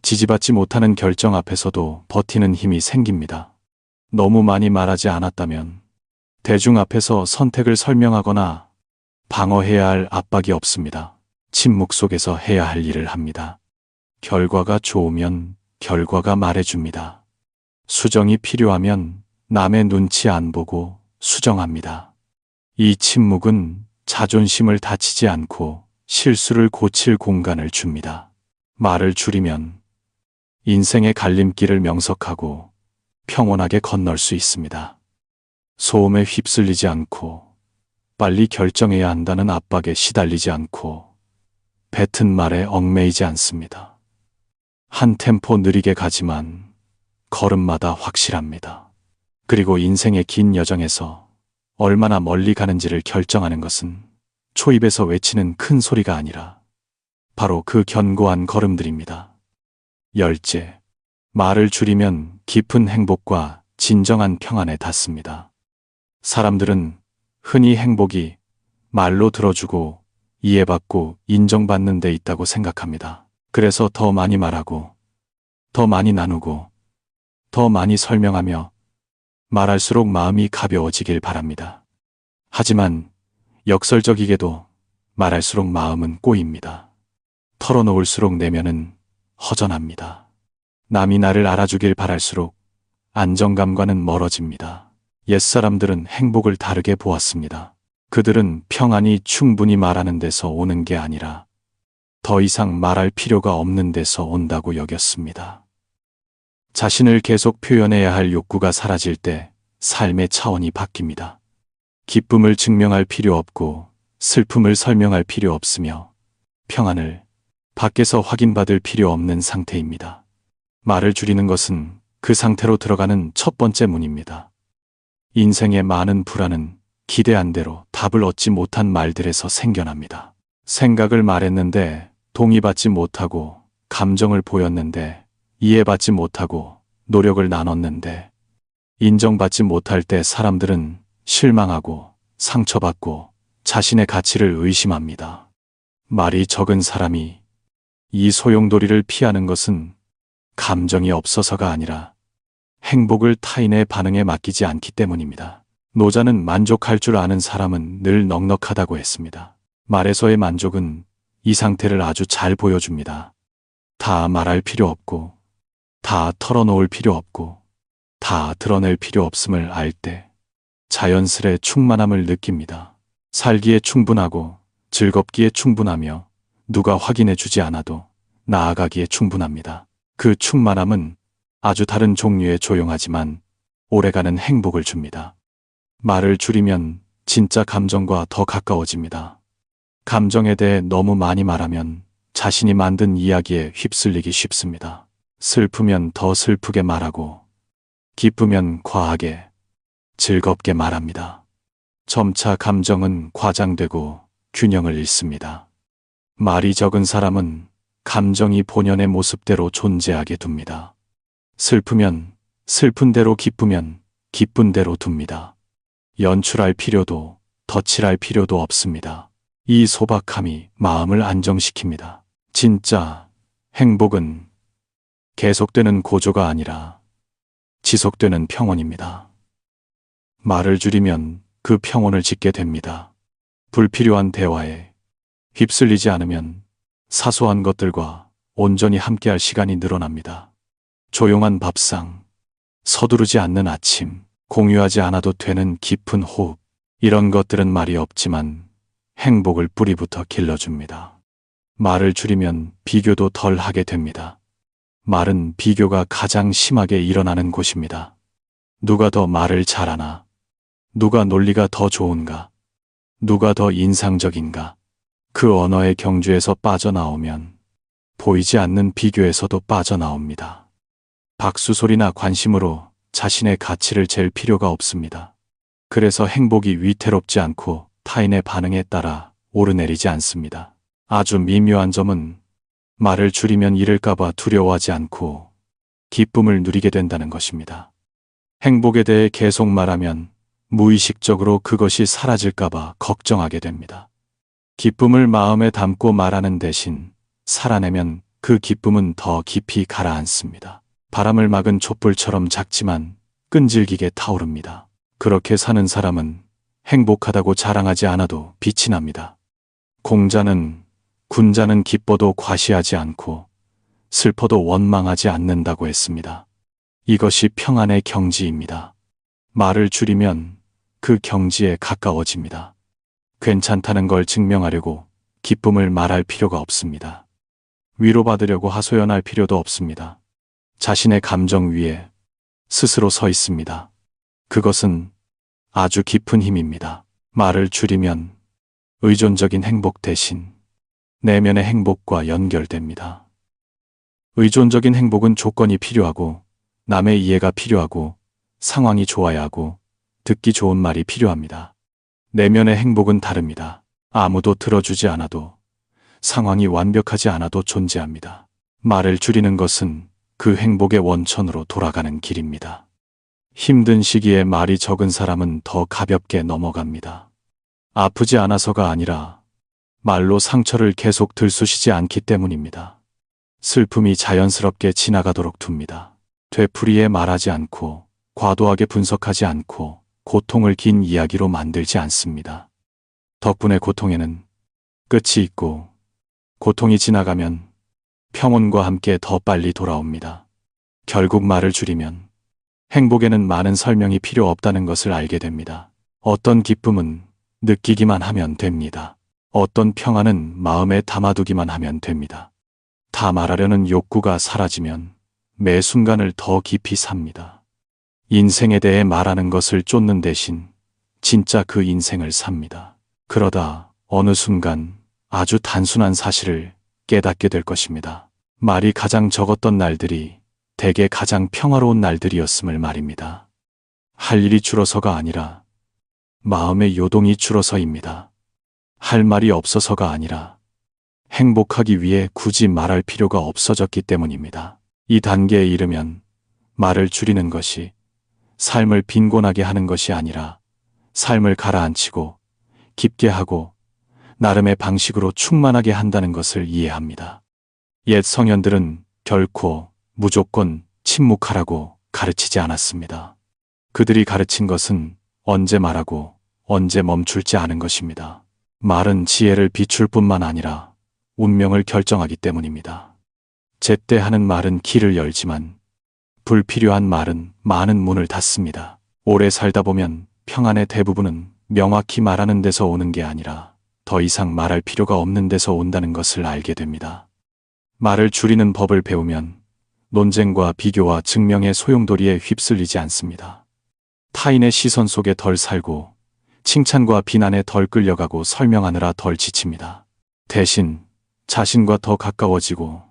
지지받지 못하는 결정 앞에서도 버티는 힘이 생깁니다. 너무 많이 말하지 않았다면 대중 앞에서 선택을 설명하거나 방어해야 할 압박이 없습니다. 침묵 속에서 해야 할 일을 합니다. 결과가 좋으면 결과가 말해줍니다. 수정이 필요하면 남의 눈치 안 보고 수정합니다. 이 침묵은 자존심을 다치지 않고 실수를 고칠 공간을 줍니다. 말을 줄이면 인생의 갈림길을 명석하고 평온하게 건널 수 있습니다. 소음에 휩쓸리지 않고 빨리 결정해야 한다는 압박에 시달리지 않고 뱉은 말에 얽매이지 않습니다. 한 템포 느리게 가지만 걸음마다 확실합니다. 그리고 인생의 긴 여정에서 얼마나 멀리 가는지를 결정하는 것은 초입에서 외치는 큰 소리가 아니라 바로 그 견고한 걸음들입니다. 열째, 말을 줄이면 깊은 행복과 진정한 평안에 닿습니다. 사람들은 흔히 행복이 말로 들어주고 이해받고 인정받는 데 있다고 생각합니다. 그래서 더 많이 말하고, 더 많이 나누고, 더 많이 설명하며 말할수록 마음이 가벼워지길 바랍니다. 하지만 역설적이게도 말할수록 마음은 꼬입니다. 털어놓을수록 내면은 허전합니다. 남이 나를 알아주길 바랄수록 안정감과는 멀어집니다. 옛사람들은 행복을 다르게 보았습니다. 그들은 평안이 충분히 말하는 데서 오는 게 아니라 더 이상 말할 필요가 없는 데서 온다고 여겼습니다. 자신을 계속 표현해야 할 욕구가 사라질 때 삶의 차원이 바뀝니다. 기쁨을 증명할 필요 없고 슬픔을 설명할 필요 없으며 평안을 밖에서 확인받을 필요 없는 상태입니다. 말을 줄이는 것은 그 상태로 들어가는 첫 번째 문입니다. 인생의 많은 불안은 기대한 대로 답을 얻지 못한 말들에서 생겨납니다. 생각을 말했는데 동의받지 못하고 감정을 보였는데 이해받지 못하고 노력을 나눴는데 인정받지 못할 때 사람들은 실망하고 상처받고 자신의 가치를 의심합니다. 말이 적은 사람이 이 소용돌이를 피하는 것은 감정이 없어서가 아니라 행복을 타인의 반응에 맡기지 않기 때문입니다. 노자는 만족할 줄 아는 사람은 늘 넉넉하다고 했습니다. 말에서의 만족은 이 상태를 아주 잘 보여줍니다. 다 말할 필요 없고, 다 털어놓을 필요 없고, 다 드러낼 필요 없음을 알 때 자연스레 충만함을 느낍니다. 살기에 충분하고 즐겁기에 충분하며 누가 확인해 주지 않아도 나아가기에 충분합니다. 그 충만함은 아주 다른 종류의 조용하지만 오래가는 행복을 줍니다. 말을 줄이면 진짜 감정과 더 가까워집니다. 감정에 대해 너무 많이 말하면 자신이 만든 이야기에 휩쓸리기 쉽습니다. 슬프면 더 슬프게 말하고 기쁘면 과하게 즐겁게 말합니다. 점차 감정은 과장되고 균형을 잃습니다. 말이 적은 사람은 감정이 본연의 모습대로 존재하게 둡니다. 슬프면 슬픈 대로, 기쁘면 기쁜 대로 둡니다. 연출할 필요도 덧칠할 필요도 없습니다. 이 소박함이 마음을 안정시킵니다. 진짜 행복은 계속되는 고조가 아니라 지속되는 평온입니다. 말을 줄이면 그 평온을 짓게 됩니다. 불필요한 대화에 휩쓸리지 않으면 사소한 것들과 온전히 함께할 시간이 늘어납니다. 조용한 밥상, 서두르지 않는 아침, 공유하지 않아도 되는 깊은 호흡, 이런 것들은 말이 없지만 행복을 뿌리부터 길러줍니다. 말을 줄이면 비교도 덜 하게 됩니다. 말은 비교가 가장 심하게 일어나는 곳입니다. 누가 더 말을 잘하나? 누가 논리가 더 좋은가? 누가 더 인상적인가? 그 언어의 경주에서 빠져나오면 보이지 않는 비교에서도 빠져나옵니다. 박수소리나 관심으로 자신의 가치를 잴 필요가 없습니다. 그래서 행복이 위태롭지 않고 타인의 반응에 따라 오르내리지 않습니다. 아주 미묘한 점은 말을 줄이면 잃을까봐 두려워하지 않고 기쁨을 누리게 된다는 것입니다. 행복에 대해 계속 말하면 무의식적으로 그것이 사라질까봐 걱정하게 됩니다. 기쁨을 마음에 담고 말하는 대신 살아내면 그 기쁨은 더 깊이 가라앉습니다. 바람을 막은 촛불처럼 작지만 끈질기게 타오릅니다. 그렇게 사는 사람은 행복하다고 자랑하지 않아도 빛이 납니다. 군자는 기뻐도 과시하지 않고 슬퍼도 원망하지 않는다고 했습니다. 이것이 평안의 경지입니다. 말을 줄이면 그 경지에 가까워집니다. 괜찮다는 걸 증명하려고 기쁨을 말할 필요가 없습니다. 위로받으려고 하소연할 필요도 없습니다. 자신의 감정 위에 스스로 서 있습니다. 그것은 아주 깊은 힘입니다. 말을 줄이면 의존적인 행복 대신 내면의 행복과 연결됩니다. 의존적인 행복은 조건이 필요하고 남의 이해가 필요하고 상황이 좋아야 하고 듣기 좋은 말이 필요합니다. 내면의 행복은 다릅니다. 아무도 들어주지 않아도 상황이 완벽하지 않아도 존재합니다. 말을 줄이는 것은 그 행복의 원천으로 돌아가는 길입니다. 힘든 시기에 말이 적은 사람은 더 가볍게 넘어갑니다. 아프지 않아서가 아니라 말로 상처를 계속 들쑤시지 않기 때문입니다. 슬픔이 자연스럽게 지나가도록 둡니다. 되풀이에 말하지 않고 과도하게 분석하지 않고 고통을 긴 이야기로 만들지 않습니다. 덕분에 고통에는 끝이 있고 고통이 지나가면 평온과 함께 더 빨리 돌아옵니다. 결국 말을 줄이면 행복에는 많은 설명이 필요 없다는 것을 알게 됩니다. 어떤 기쁨은 느끼기만 하면 됩니다. 어떤 평안은 마음에 담아두기만 하면 됩니다. 다 말하려는 욕구가 사라지면 매 순간을 더 깊이 삽니다. 인생에 대해 말하는 것을 쫓는 대신 진짜 그 인생을 삽니다. 그러다 어느 순간 아주 단순한 사실을 깨닫게 될 것입니다. 말이 가장 적었던 날들이 대개 가장 평화로운 날들이었음을 말입니다. 할 일이 줄어서가 아니라 마음의 요동이 줄어서입니다. 할 말이 없어서가 아니라 행복하기 위해 굳이 말할 필요가 없어졌기 때문입니다. 이 단계에 이르면 말을 줄이는 것이 삶을 빈곤하게 하는 것이 아니라 삶을 가라앉히고 깊게 하고 나름의 방식으로 충만하게 한다는 것을 이해합니다. 옛 성현들은 결코 무조건 침묵하라고 가르치지 않았습니다. 그들이 가르친 것은 언제 말하고 언제 멈출지 아는 것입니다. 말은 지혜를 비출 뿐만 아니라 운명을 결정하기 때문입니다. 제때 하는 말은 길을 열지만 불필요한 말은 많은 문을 닫습니다. 오래 살다 보면 평안의 대부분은 명확히 말하는 데서 오는 게 아니라 더 이상 말할 필요가 없는 데서 온다는 것을 알게 됩니다. 말을 줄이는 법을 배우면 논쟁과 비교와 증명의 소용돌이에 휩쓸리지 않습니다. 타인의 시선 속에 덜 살고 칭찬과 비난에 덜 끌려가고 설명하느라 덜 지칩니다. 대신 자신과 더 가까워지고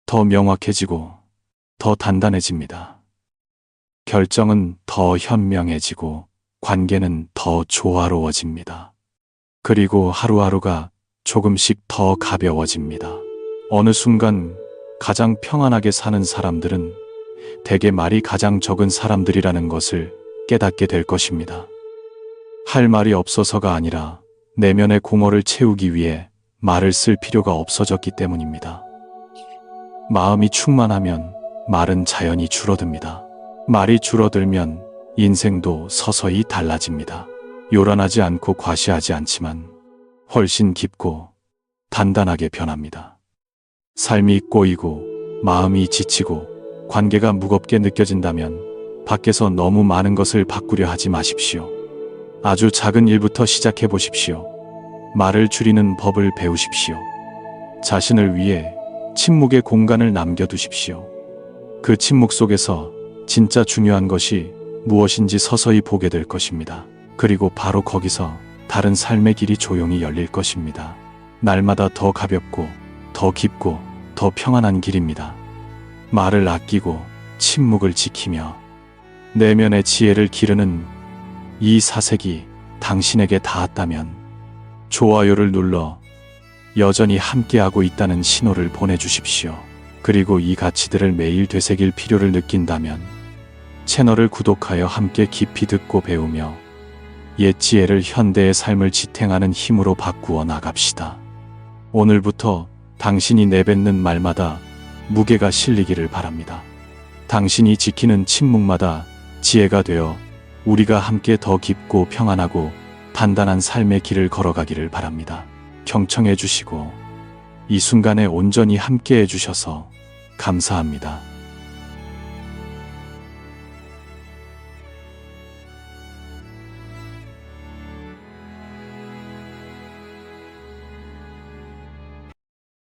더 명확해지고 더 단단해집니다. 결정은 더 현명해지고 관계는 더 조화로워집니다. 그리고 하루하루가 조금씩 더 가벼워집니다. 어느 순간 가장 평안하게 사는 사람들은 대개 말이 가장 적은 사람들이라는 것을 깨닫게 될 것입니다. 할 말이 없어서가 아니라 내면의 공허를 채우기 위해 말을 쓸 필요가 없어졌기 때문입니다. 마음이 충만하면 말은 자연히 줄어듭니다. 말이 줄어들면 인생도 서서히 달라집니다. 요란하지 않고 과시하지 않지만 훨씬 깊고 단단하게 변합니다. 삶이 꼬이고 마음이 지치고 관계가 무겁게 느껴진다면 밖에서 너무 많은 것을 바꾸려 하지 마십시오. 아주 작은 일부터 시작해 보십시오. 말을 줄이는 법을 배우십시오. 자신을 위해 침묵의 공간을 남겨두십시오. 그 침묵 속에서 진짜 중요한 것이 무엇인지 서서히 보게 될 것입니다. 그리고 바로 거기서 다른 삶의 길이 조용히 열릴 것입니다. 날마다 더 가볍고 더 깊고 더 평안한 길입니다. 말을 아끼고 침묵을 지키며 내면의 지혜를 기르는 이 사색이 당신에게 닿았다면 좋아요를 눌러 여전히 함께하고 있다는 신호를 보내주십시오. 그리고 이 가치들을 매일 되새길 필요를 느낀다면 채널을 구독하여 함께 깊이 듣고 배우며 옛 지혜를 현대의 삶을 지탱하는 힘으로 바꾸어 나갑시다. 오늘부터 당신이 내뱉는 말마다 무게가 실리기를 바랍니다. 당신이 지키는 침묵마다 지혜가 되어 우리가 함께 더 깊고 평안하고 단단한 삶의 길을 걸어가기를 바랍니다. 경청해 주시고 이 순간에 온전히 함께 해주셔서 감사합니다.